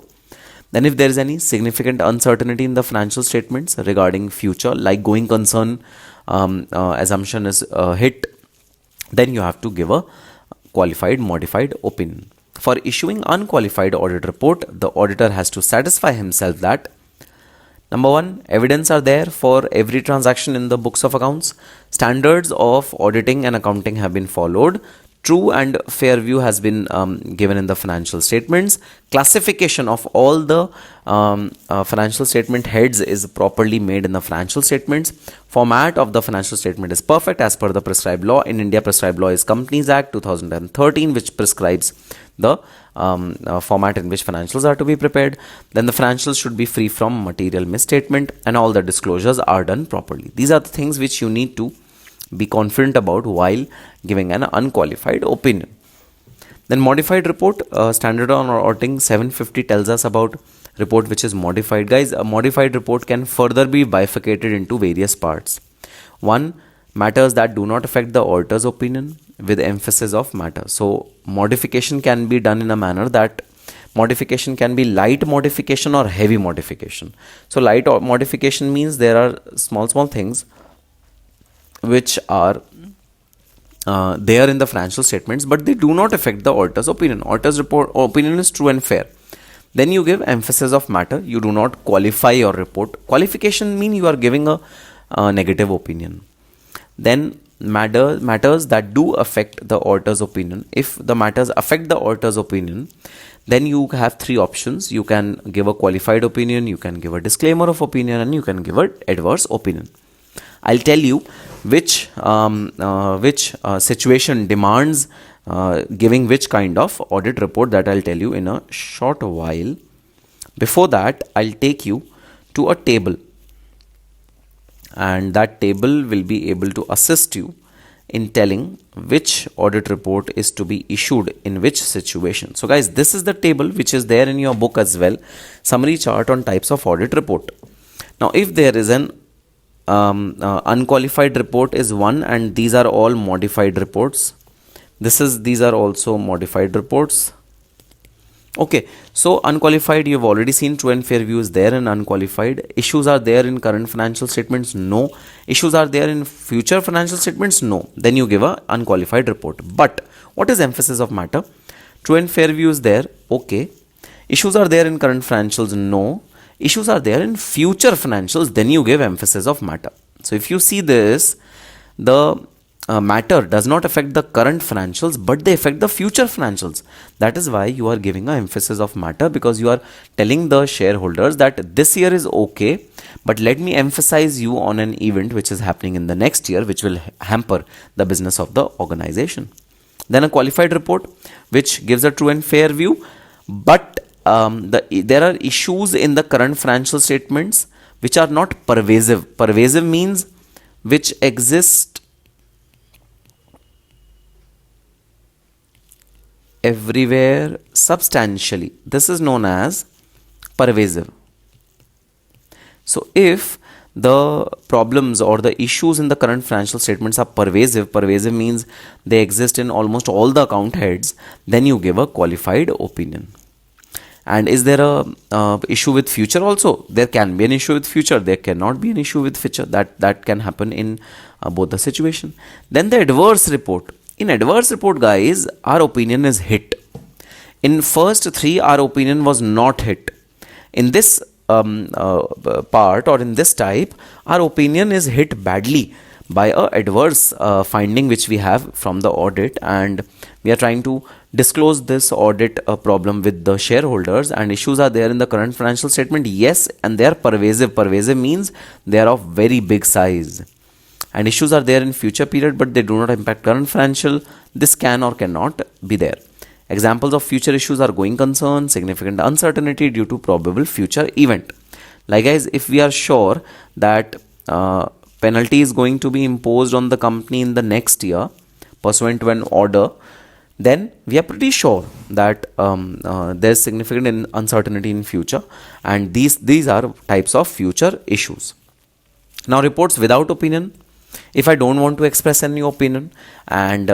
Then if there is any significant uncertainty in the financial statements regarding future, like going concern assumption is hit, then you have to give a qualified modified opinion. For issuing unqualified audit report, the auditor has to satisfy himself that number one, evidence are there for every transaction in the books of accounts. Standards of auditing and accounting have been followed. True and fair view has been given in the financial statements. Classification of all the financial statement heads is properly made in the financial statements. Format of the financial statement is perfect as per the prescribed law. In India, prescribed law is Companies Act 2013, which prescribes the format in which financials are to be prepared. Then the financials should be free from material misstatement, and all the disclosures are done properly. These are the things which you need to be confident about while giving an unqualified opinion. Then modified report, standard on auditing 750 tells us about report which is modified. Guys, a modified report can further be bifurcated into various parts. One, matters that do not affect the auditor's opinion with emphasis of matter. So modification can be done in a manner that modification can be light modification or heavy modification. So light modification means there are small things which are there in the financial statements, but they do not affect the auditor's opinion. Auditor's report opinion is true and fair. Then you give emphasis of matter. You do not qualify your report. Qualification means you are giving a negative opinion. Then matters that do affect the auditor's opinion. If the matters affect the auditor's opinion, then you have three options. You can give a qualified opinion, you can give a disclaimer of opinion, and you can give an adverse opinion. I'll tell you which situation demands giving which kind of audit report, that I'll tell you in a short while. Before that, I'll take you to a table, and that table will be able to assist you in telling which audit report is to be issued in which situation. So guys, this is the table which is there in your book as well. Summary chart on types of audit report. Now if there is an unqualified report is one, and these are all modified reports. These are also modified reports. Okay, so unqualified, you've already seen true and fair view is there in unqualified. Issues are there in current financial statements? No. Issues are there in future financial statements? No. Then you give a unqualified report. But what is emphasis of matter? True and fair view is there. Okay. Issues are there in current financials? No. Issues are there in future financials? Then you give emphasis of matter. So if you see this, the matter does not affect the current financials, but they affect the future financials. That is why you are giving an emphasis of matter, because you are telling the shareholders that this year is okay, but let me emphasize you on an event which is happening in the next year, which will hamper the business of the organization. Then a qualified report, which gives a true and fair view, but there are issues in the current financial statements which are not pervasive. Pervasive means which exist everywhere substantially. This is known as pervasive. So if the problems or the issues in the current financial statements are pervasive means they exist in almost all the account heads, then you give a qualified opinion. And is there a issue with future also? There can be an issue with future. There cannot be an issue with future. That can happen in both the situation. Then the adverse report. In adverse report, guys, our opinion is hit. In first three, our opinion was not hit. In this part or in this type, our opinion is hit badly by a adverse finding which we have from the audit, and we are trying to disclose this audit problem with the shareholders, and issues are there in the current financial statement. Yes, and they are pervasive. Pervasive means they are of very big size. And issues are there in future period, but they do not impact current financial. This can or cannot be there. Examples of future issues are going concern, significant uncertainty due to probable future event. Like guys, if we are sure that penalty is going to be imposed on the company in the next year pursuant to an order, then we are pretty sure that there's significant uncertainty in future, and these are types of future issues. Now reports without opinion. If I don't want to express any opinion, and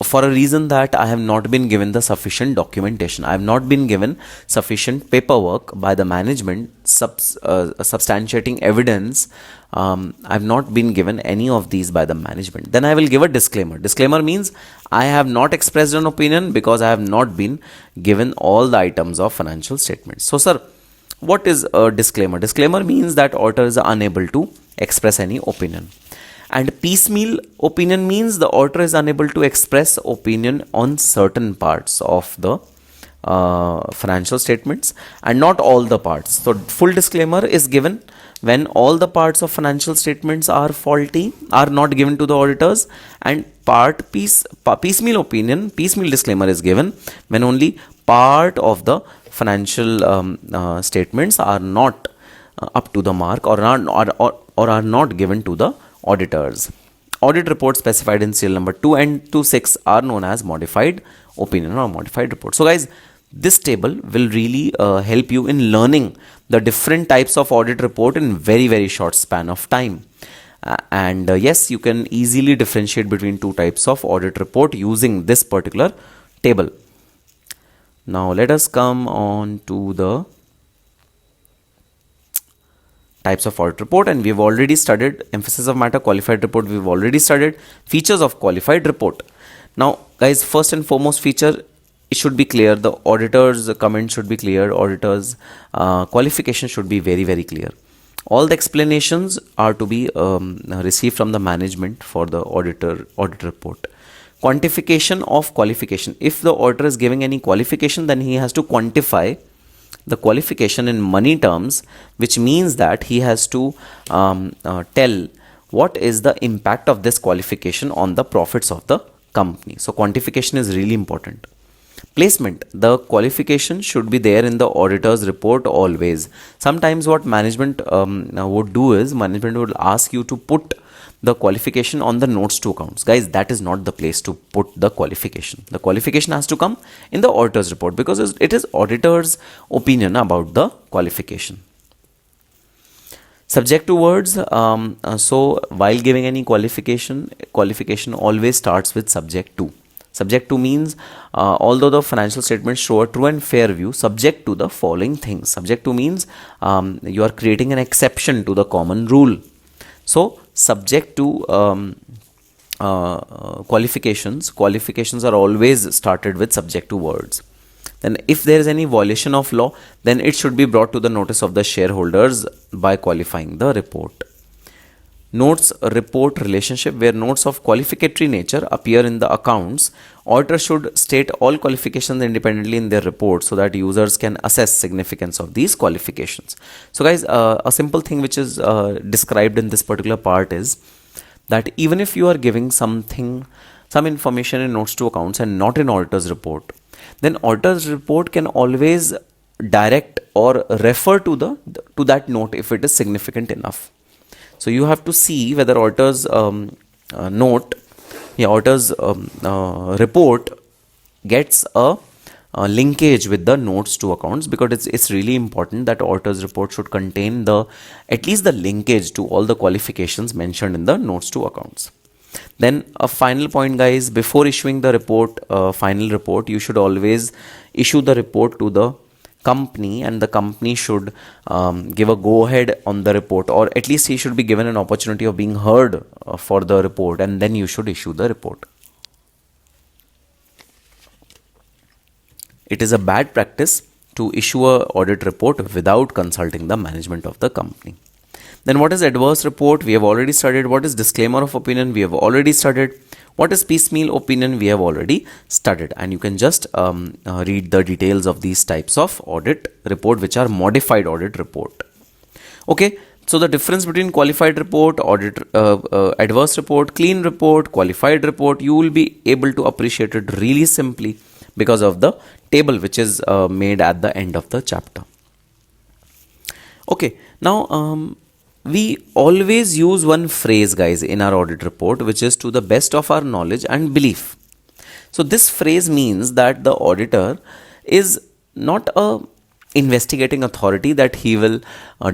for a reason that I have not been given the sufficient documentation, I have not been given sufficient paperwork by the management substantiating evidence, I have not been given any of these by the management, then I will give a disclaimer. Disclaimer means I have not expressed an opinion because I have not been given all the items of financial statements. So sir, what is a disclaimer? Disclaimer means that auditor is unable to express any opinion. And piecemeal opinion means the auditor is unable to express opinion on certain parts of the financial statements and not all the parts. So full disclaimer is given when all the parts of financial statements are faulty, are not given to the auditors, and piecemeal disclaimer is given when only part of the financial statements are not up to the mark or are not given to the auditors. Audit reports specified in serial number 2 and 26 are known as modified opinion or modified report. So guys, this table will really help you in learning the different types of audit report in very short span of time. And yes, you can easily differentiate between two types of audit report using this particular table. Now let us come on to the types of audit report, and we've already studied emphasis of matter, qualified report. We've already studied features of qualified report. Now guys, first and foremost feature, it should be clear. The auditor's comment should be clear. Auditor's qualification should be very clear. All the explanations are to be received from the management for the audit report. Quantification of qualification. If the auditor is giving any qualification, then he has to quantify the qualification in money terms, which means that he has to tell what is the impact of this qualification on the profits of the company. So quantification is really important. Placement. The qualification should be there in the auditor's report always. Sometimes what management would do is management would ask you to put the qualification on the notes to accounts. Guys, that is not the place to put the qualification. The qualification has to come in the auditor's report because it is auditor's opinion about the qualification. Subject to words. So while giving any qualification always starts with subject to. Subject to means although the financial statements show a true and fair view, subject to the following things. Subject to means you are creating an exception to the common rule. So subject to qualifications are always started with subject to words. Then if there is any violation of law, then it should be brought to the notice of the shareholders by qualifying the report. Notes report relationship. Where notes of qualificatory nature appear in the accounts, auditor should state all qualifications independently in their report so that users can assess significance of these qualifications. So guys, a simple thing which is described in this particular part is that even if you are giving some information in notes to accounts and not in auditor's report, then auditor's report can always direct or refer to that note if it is significant enough. So you have to see whether auditor's report gets a linkage with the notes to accounts, because it's really important that auditor's report should contain at least the linkage to all the qualifications mentioned in the notes to accounts. Then a final point, guys, before issuing the report, final report, you should always issue the report to the company, and the company should give a go ahead on the report, or at least he should be given an opportunity of being heard for the report, and then you should issue the report. It is a bad practice to issue a audit report without consulting the management of the company. Then what is adverse report? We have already studied. What is disclaimer of opinion? We have already studied. What is piecemeal opinion? We have already studied. And you can just read the details of these types of audit report, which are modified audit report. Okay. So the difference between qualified report, adverse report, clean report, qualified report, you will be able to appreciate it really simply because of the table which is made at the end of the chapter. Okay. Now, we always use one phrase, guys, in our audit report, which is to the best of our knowledge and belief. So this phrase means that the auditor is not a investigating authority that he will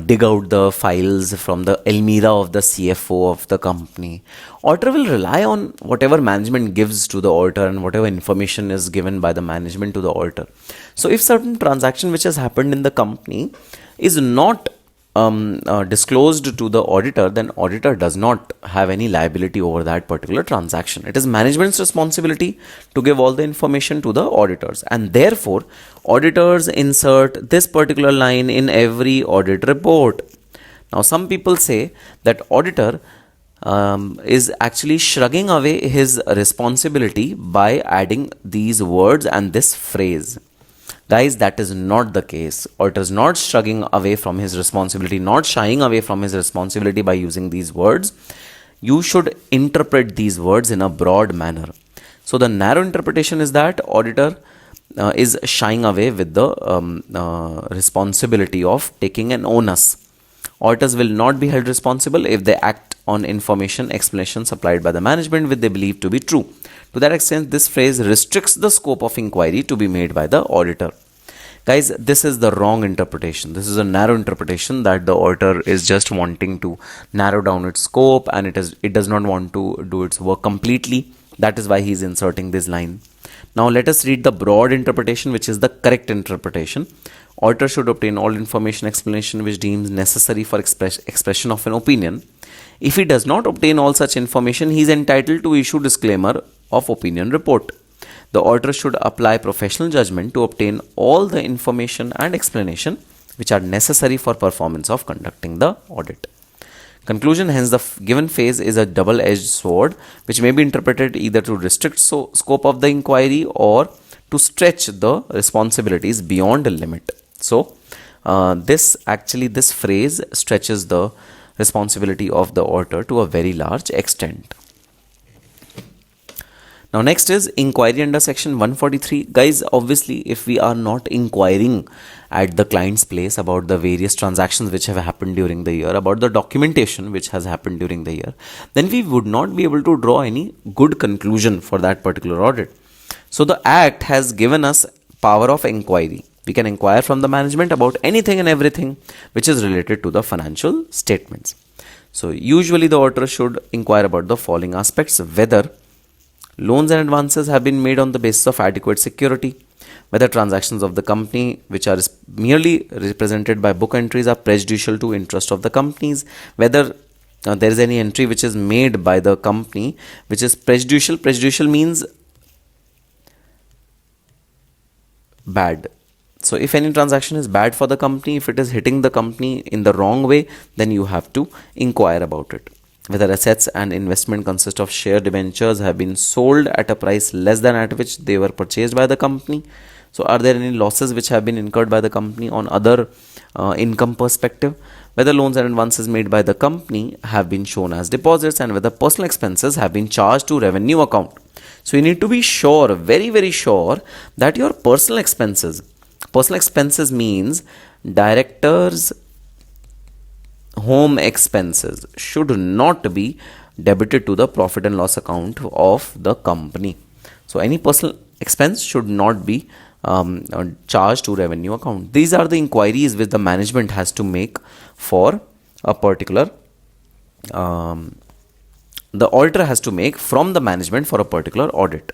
dig out the files from the Elmira of the CFO of the company. Auditor will rely on whatever management gives to the auditor and whatever information is given by the management to the auditor. So if certain transaction which has happened in the company is not disclosed to the auditor, then auditor does not have any liability over that particular transaction. It is management's responsibility to give all the information to the auditors, and therefore auditors insert this particular line in every audit report. Now some people say that auditor is actually shrugging away his responsibility by adding these words and this phrase. Guys, that is not the case. Auditor is not shrugging away from his responsibility, not shying away from his responsibility by using these words. You should interpret these words in a broad manner. So the narrow interpretation is that auditor is shying away with the responsibility of taking an onus. Auditors will not be held responsible if they act on information explanation supplied by the management which they believe to be true. To that extent, this phrase restricts the scope of inquiry to be made by the auditor. Guys, this is the wrong interpretation. This is a narrow interpretation that the auditor is just wanting to narrow down its scope, and it does not want to do its work completely. That is why he is inserting this line. Now let us read the broad interpretation, which is the correct interpretation. Auditor should obtain all information explanation which deems necessary for expression of an opinion. If he does not obtain all such information, he is entitled to issue disclaimer of opinion report. The auditor should apply professional judgment to obtain all the information and explanation which are necessary for performance of conducting the audit. Conclusion: hence the given phrase is a double-edged sword which may be interpreted either to restrict scope of the inquiry or to stretch the responsibilities beyond a limit. So this phrase stretches the responsibility of the auditor to a very large extent. Now next is inquiry under section 143. Guys, obviously if we are not inquiring at the client's place about the various transactions which have happened during the year, about the documentation which has happened during the year, then we would not be able to draw any good conclusion for that particular audit. So the Act has given us power of inquiry. We can inquire from the management about anything and everything which is related to the financial statements. So usually the auditor should inquire about the following aspects: whether loans and advances have been made on the basis of adequate security, whether transactions of the company which are merely represented by book entries are prejudicial to interest of the companies, whether there is any entry which is made by the company which is prejudicial. Prejudicial means bad. So if any transaction is bad for the company, if it is hitting the company in the wrong way, then you have to inquire about it. Whether assets and investment consist of share debentures have been sold at a price less than at which they were purchased by the company. So are there any losses which have been incurred by the company on other income perspective? Whether loans and advances made by the company have been shown as deposits, and whether personal expenses have been charged to revenue account. So you need to be sure, very, very sure, that your personal expenses means directors' home expenses should not be debited to the profit and loss account of the company. So any personal expense should not be charged to revenue account. These are the inquiries which the management has to make for a particular the auditor has to make from the management for a particular audit.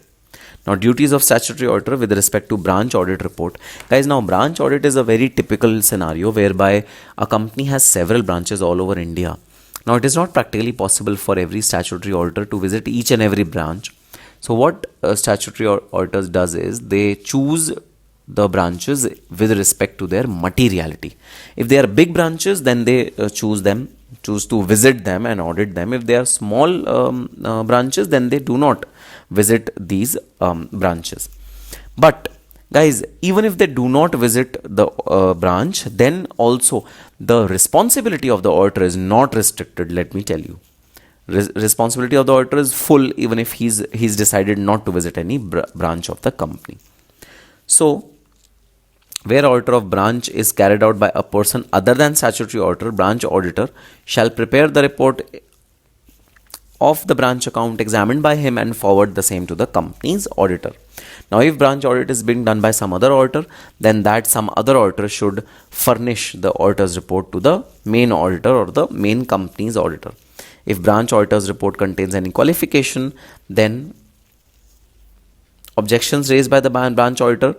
Now duties of statutory auditor with respect to branch audit report. Guys, now branch audit is a very typical scenario whereby a company has several branches all over India. Now it is not practically possible for every statutory auditor to visit each and every branch. So what statutory auditors does is they choose the branches with respect to their materiality. If they are big branches, then they choose to visit them and audit them. If they are small branches, then they do not visit these branches. But guys, even if they do not visit the branch, then also the responsibility of the auditor is not restricted. Let me tell you, responsibility of the auditor is full even if he's decided not to visit any branch of the company. So where auditor of branch is carried out by a person other than statutory auditor, branch auditor shall prepare the report of the branch account examined by him and forward the same to the company's auditor. Now, if branch audit is being done by some other auditor, then that some other auditor should furnish the auditor's report to the main auditor or the main company's auditor. If branch auditor's report contains any qualification, then objections raised by the branch auditor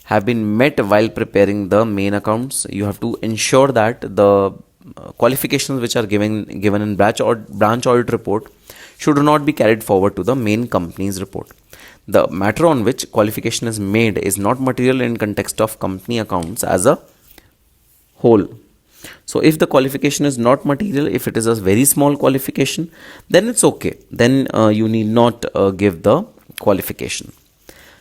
have been met while preparing the main accounts. You have to ensure that the qualifications which are given in branch audit report should not be carried forward to the main company's report. The matter on which qualification is made is not material in context of company accounts as a whole. So if the qualification is not material, if it is a very small qualification, then it's okay. Then you need not give the qualification.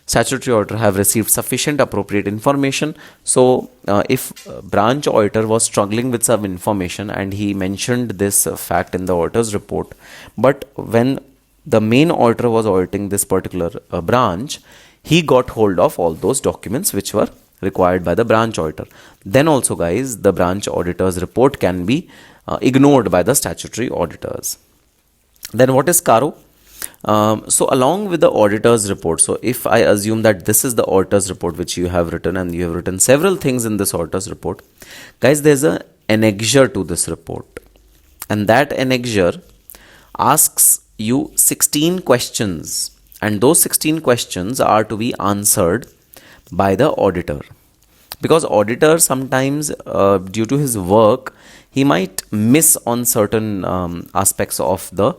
Statutory auditor have received sufficient appropriate information. So if branch auditor was struggling with some information and he mentioned this fact in the auditor's report, but when the main auditor was auditing this particular branch, he got hold of all those documents which were required by the branch auditor. Then also, guys, the branch auditor's report can be ignored by the statutory auditors. Then what is CARO? So along with the auditor's report, so if I assume that this is the auditor's report which you have written, and you have written several things in this auditor's report, guys, there's an annexure to this report, and that annexure asks you 16 questions, and those 16 questions are to be answered by the auditor, because auditor sometimes due to his work he might miss on certain aspects of the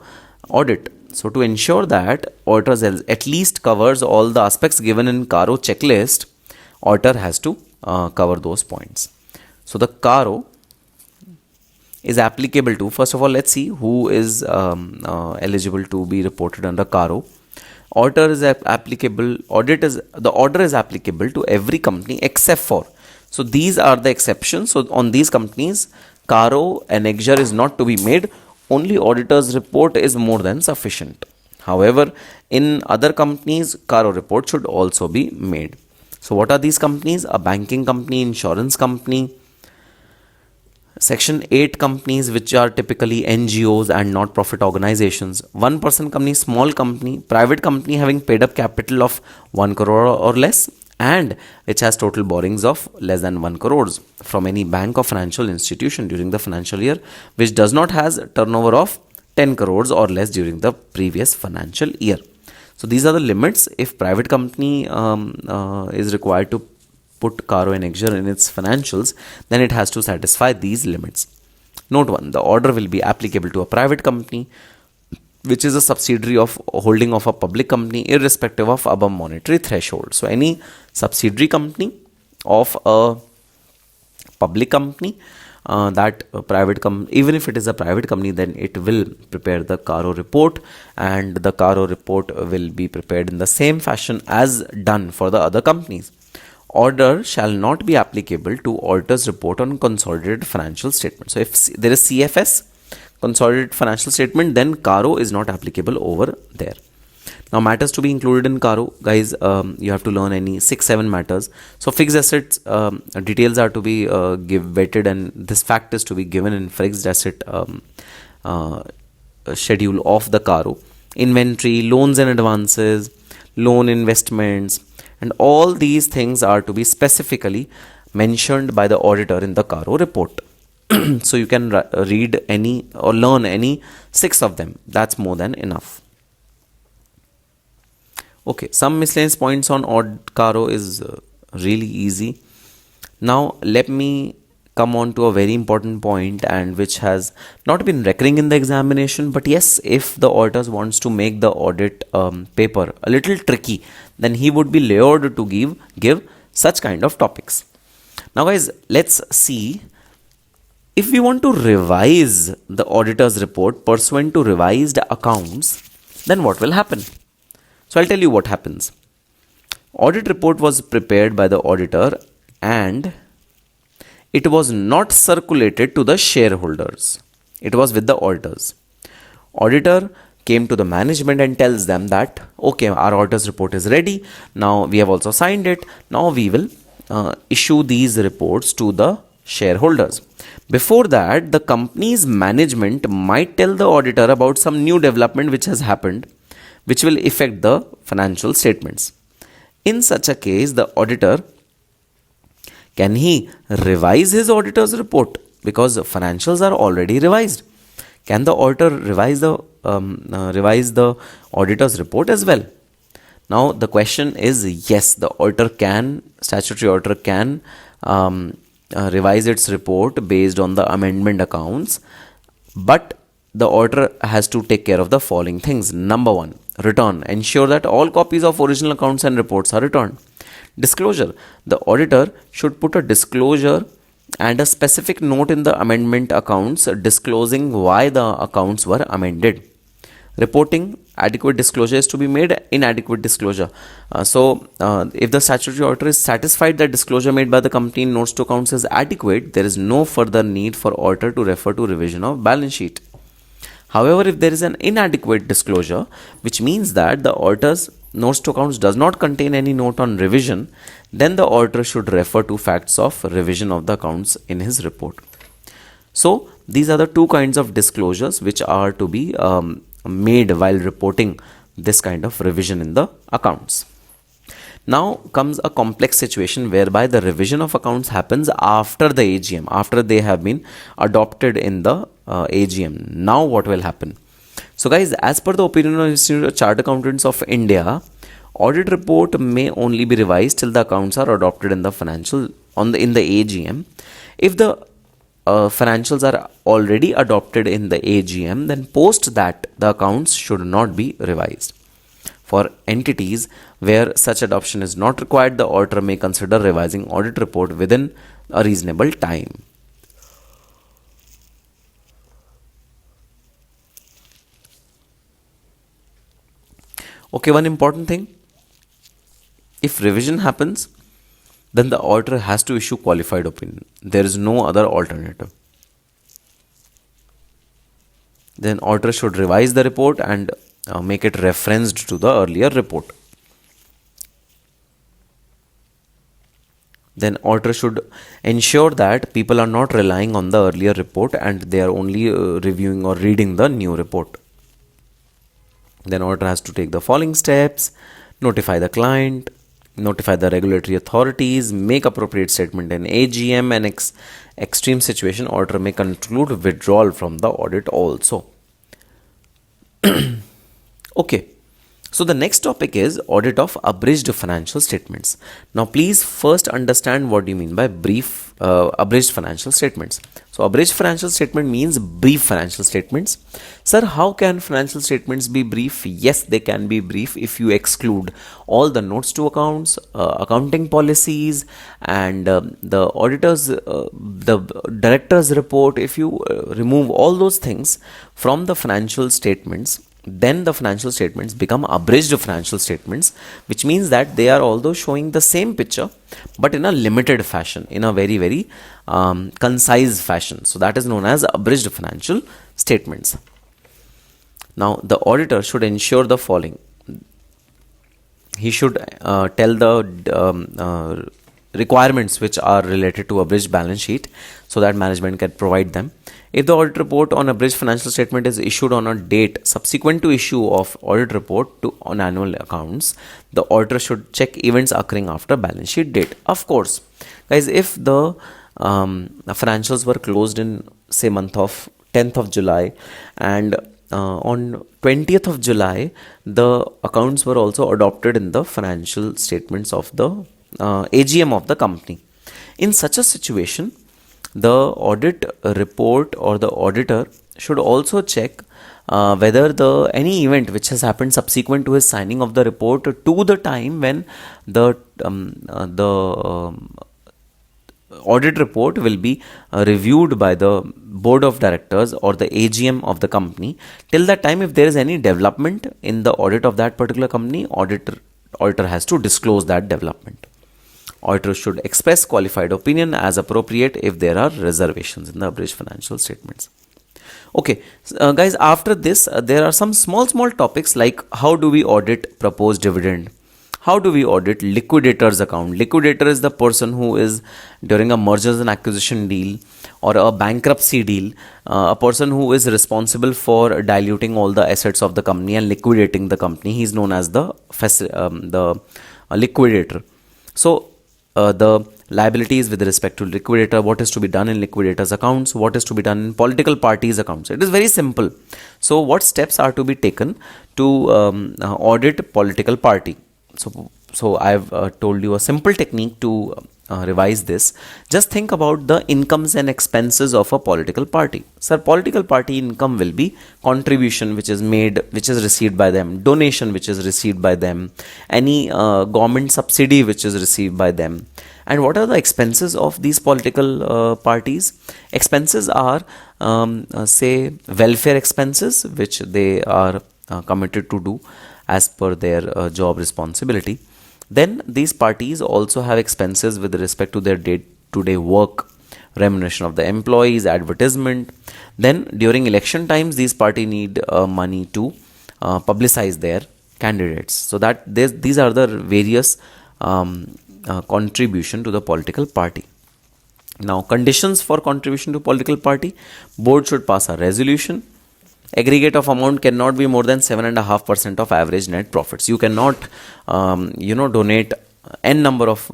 audit. So to ensure that auditor at least covers all the aspects given in CARO checklist, auditor has to cover those points. So the CARO is applicable to, first of all, let's see who is eligible to be reported under CARO. Auditor is applicable, the order is applicable to every company except for, so these are the exceptions. So on these companies, CARO annexure is not to be made. Only auditor's report is more than sufficient. However, in other companies, CARO report should also be made. So what are these companies? A banking company, insurance company, Section 8 companies, which are typically NGOs and not-profit organizations, one-person company, small company, private company having paid up capital of 1 crore or less, and which has total borrowings of less than 1 crores from any bank or financial institution during the financial year, which does not has turnover of 10 crores or less during the previous financial year. So these are the limits. If private company is required to put CARO annexure in its financials, then it has to satisfy these limits. Note 1. The order will be applicable to a private company which is a subsidiary of holding of a public company, irrespective of above monetary threshold. So any subsidiary company of a public company, even if it is a private company, then it will prepare the CARO report, and the CARO report will be prepared in the same fashion as done for the other companies. Order shall not be applicable to auditor's report on consolidated financial statement. So if there is CFS, consolidated financial statement, then CARO is not applicable over there. Now, matters to be included in CARO, guys, you have to learn any 6-7 matters. So fixed assets details are to be vetted, and this fact is to be given in fixed asset schedule of the CARO. Inventory, loans and advances, loan investments, and all these things are to be specifically mentioned by the auditor in the CARO report. So you can read any or learn any 6 of them. That's more than enough. Okay, some miscellaneous points on CARO is really easy. Now let me come on to a very important point, and which has not been recurring in the examination, but yes, if the auditor wants to make the audit paper a little tricky, then he would be lured to give such kind of topics. Now guys, let's see. If we want to revise the auditor's report pursuant to revised accounts, then what will happen? So I'll tell you what happens. Audit report was prepared by the auditor and it was not circulated to the shareholders. It was with the auditors. Auditor came to the management and tells them that, okay, our auditor's report is ready. Now we have also signed it. Now we will issue these reports to the shareholders. Before that, the company's management might tell the auditor about some new development which has happened, which will affect the financial statements. In such a case, the auditor, can he revise his auditor's report? Because financials are already revised. Can the auditor revise the auditor's report as well? Now the question is, yes, the statutory auditor can revise its report based on the amendment accounts, but the auditor has to take care of the following things. Number one, return. Ensure that all copies of original accounts and reports are returned. Disclosure. The auditor should put a disclosure and a specific note in the amendment accounts disclosing why the accounts were amended. Reporting. Adequate disclosure is to be made. Inadequate disclosure. If the statutory auditor is satisfied that disclosure made by the company in notes to accounts is adequate, there is no further need for auditor to refer to revision of balance sheet. However, if there is an inadequate disclosure, which means that the auditor's notes to accounts does not contain any note on revision, then the auditor should refer to facts of revision of the accounts in his report. So these are the two kinds of disclosures which are to be made while reporting this kind of revision in the accounts. Now comes a complex situation whereby the revision of accounts happens after the AGM, after they have been adopted in the AGM. Now what will happen? So guys, as per the opinion of Institute of Chartered Accountants of India, audit report may only be revised till the accounts are adopted in the in the AGM. If the financials are already adopted in the AGM, then post that the accounts should not be revised. For entities where such adoption is not required, the auditor may consider revising audit report within a reasonable time. Okay, one important thing. If revision happens, then the auditor has to issue qualified opinion. There is no other alternative. Then auditor should revise the report and make it referenced to the earlier report. Then auditor should ensure that people are not relying on the earlier report and they are only reviewing or reading the new report. Then auditor has to take the following steps: notify the client, notify the regulatory authorities, make appropriate statement in AGM, and extreme situation, auditor may conclude withdrawal from the audit also. Okay, so the next topic is audit of abridged financial statements. Now please first understand what do you mean by abridged financial statements. So abridged financial statement means brief financial statements. Sir, how can financial statements be brief? Yes, they can be brief if you exclude all the notes to accounts, accounting policies, and the auditor's, the director's report. If you remove all those things from the financial statements, then the financial statements become abridged financial statements, which means that they are although showing the same picture but in a limited fashion, in a very, very concise fashion. So that is known as abridged financial statements. Now the auditor should ensure the following. He should tell the requirements which are related to abridged balance sheet so that management can provide them. If the audit report on abridged financial statement is issued on a date subsequent to issue of audit report on annual accounts, the auditor should check events occurring after balance sheet date. Of course, guys, if the financials were closed in say month of 10th of July and on 20th of July, the accounts were also adopted in the financial statements of the AGM of the company. In such a situation, the audit report or the auditor should also check whether any event which has happened subsequent to his signing of the report to the time when the audit report will be reviewed by the board of directors or the AGM of the company. Till that time, if there is any development in the audit of that particular company, auditor has to disclose that development. Auditor should express qualified opinion as appropriate if there are reservations in the abridged financial statements. Okay, guys, after this, there are some small topics like how do we audit proposed dividend? How do we audit liquidator's account? Liquidator is the person who is during a mergers and acquisition deal or a bankruptcy deal, a person who is responsible for diluting all the assets of the company and liquidating the company. He is known as the liquidator. So the liabilities with respect to liquidator, what is to be done in liquidator's accounts, what is to be done in political parties accounts. It is very simple. So what steps are to be taken to audit political party? So I've told you a simple technique to revise this. Just think about the incomes and expenses of a political party. Sir, political party income will be contribution which is made, which is received by them, donation which is received by them, any government subsidy which is received by them. And what are the expenses of these political parties? Expenses are say welfare expenses which they are committed to do as per their job responsibility. Then these parties also have expenses with respect to their day-to-day work, remuneration of the employees, advertisement. Then during election times, these party need money to publicize their candidates. So that these are the various contribution to the political party. Now, conditions for contribution to political party: board should pass a resolution. Aggregate of amount cannot be more than 7.5% of average net profits. You cannot, donate n number of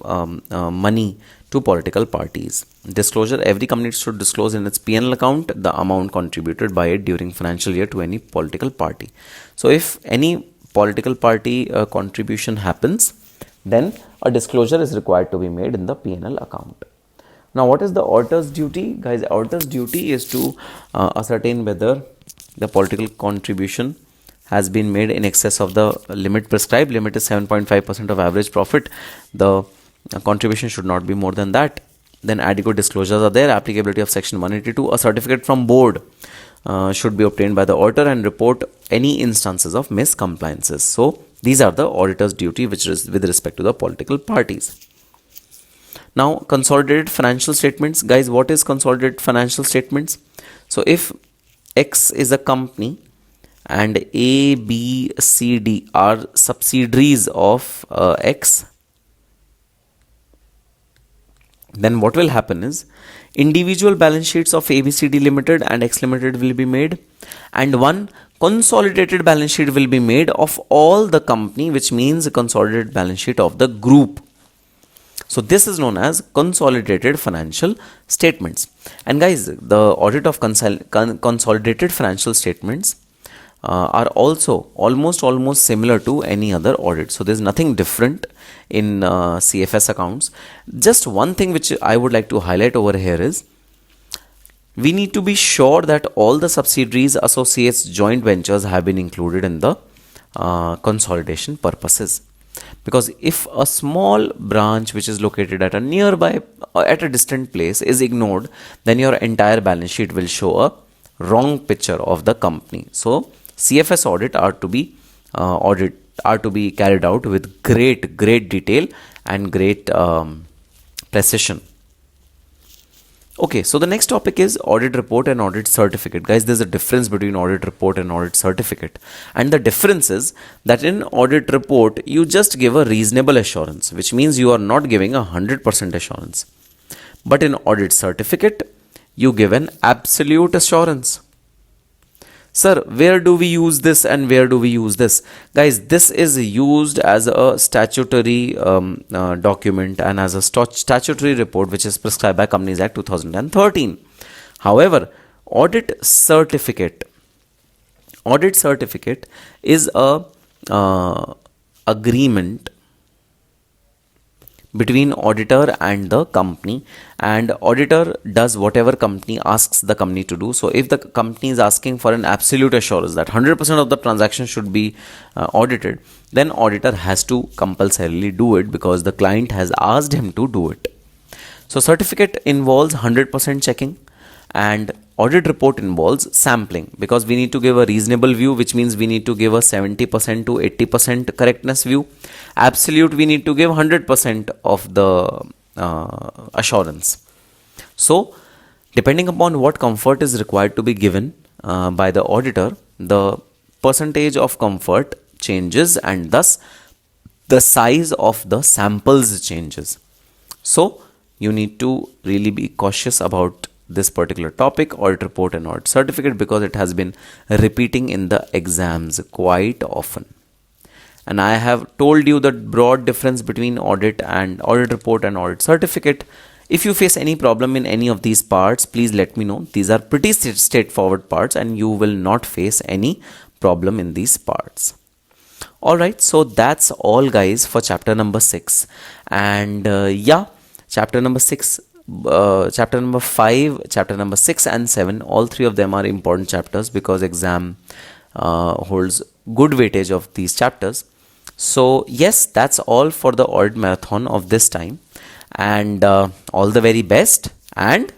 money to political parties. Disclosure: every company should disclose in its P&L account the amount contributed by it during financial year to any political party. So if any political party contribution happens, then a disclosure is required to be made in the P&L account. Now, what is the auditor's duty? Guys, auditor's duty is to ascertain whether the political contribution has been made in excess of the limit prescribed. Limit is 7.5% of average profit. The contribution should not be more than that. Then adequate disclosures are there. Applicability of section 182. A certificate from board should be obtained by the auditor and report any instances of miscompliances. So these are the auditor's duty which is with respect to the political parties. Now, consolidated financial statements. Guys, what is consolidated financial statements? So if X is a company and A, B, C, D are subsidiaries of X, then what will happen is individual balance sheets of ABCD Limited and X Limited will be made, and one consolidated balance sheet will be made of all the company, which means a consolidated balance sheet of the group. So this is known as consolidated financial statements. And guys, the audit of consolidated financial statements are also almost similar to any other audit. So there's nothing different in CFS accounts. Just one thing which I would like to highlight over here is we need to be sure that all the subsidiaries, associates, joint ventures have been included in the consolidation purposes. Because if a small branch which is located at a nearby or at a distant place is ignored, then your entire balance sheet will show a wrong picture of the company. So CFS audit are to be carried out with great detail and great precision. Okay, so the next topic is audit report and audit certificate. Guys, there's a difference between audit report and audit certificate. And the difference is that in audit report, you just give a reasonable assurance, which means you are not giving 100% assurance. But in audit certificate, you give an absolute assurance. Sir, where do we use this and where do we use this? Guys, this is used as a statutory document and as a statutory report which is prescribed by Companies Act 2013. However, audit certificate is a agreement between auditor and the company, and auditor does whatever company asks the company to do. So if the company is asking for an absolute assurance that 100% of the transaction should be audited, then auditor has to compulsorily do it because the client has asked him to do it. So certificate involves 100% checking and audit report involves sampling, because we need to give a reasonable view, which means we need to give a 70% to 80% correctness view. Absolute, we need to give 100% of the assurance. So depending upon what comfort is required to be given by the auditor, the percentage of comfort changes, and thus the size of the samples changes. So you need to really be cautious about this particular topic, audit report and audit certificate, because it has been repeating in the exams quite often. And I have told you the broad difference between audit report and audit certificate. If you face any problem in any of these parts, please let me know. These are pretty straightforward parts and you will not face any problem in these parts. Alright, so that's all guys for chapter number 6. And chapter number 6, chapter number 5, chapter number 6 and 7, all three of them are important chapters because exam holds good weightage of these chapters. So yes, that's all for the audit marathon of this time, and all the very best and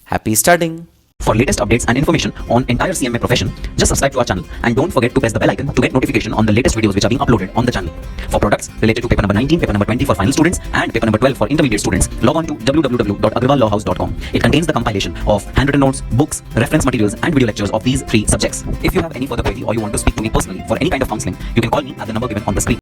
happy studying. For latest updates and information on entire CMA profession, just subscribe to our channel and don't forget to press the bell icon to get notification on the latest videos which are being uploaded on the channel. For products related to paper number 19, paper number 20 for final students and paper number 12 for intermediate students, log on to www.agrawallawhouse.com. It contains the compilation of handwritten notes, books, reference materials and video lectures of these 3 subjects. If you have any further query or you want to speak to me personally for any kind of counseling, you can call me at the number given on the screen.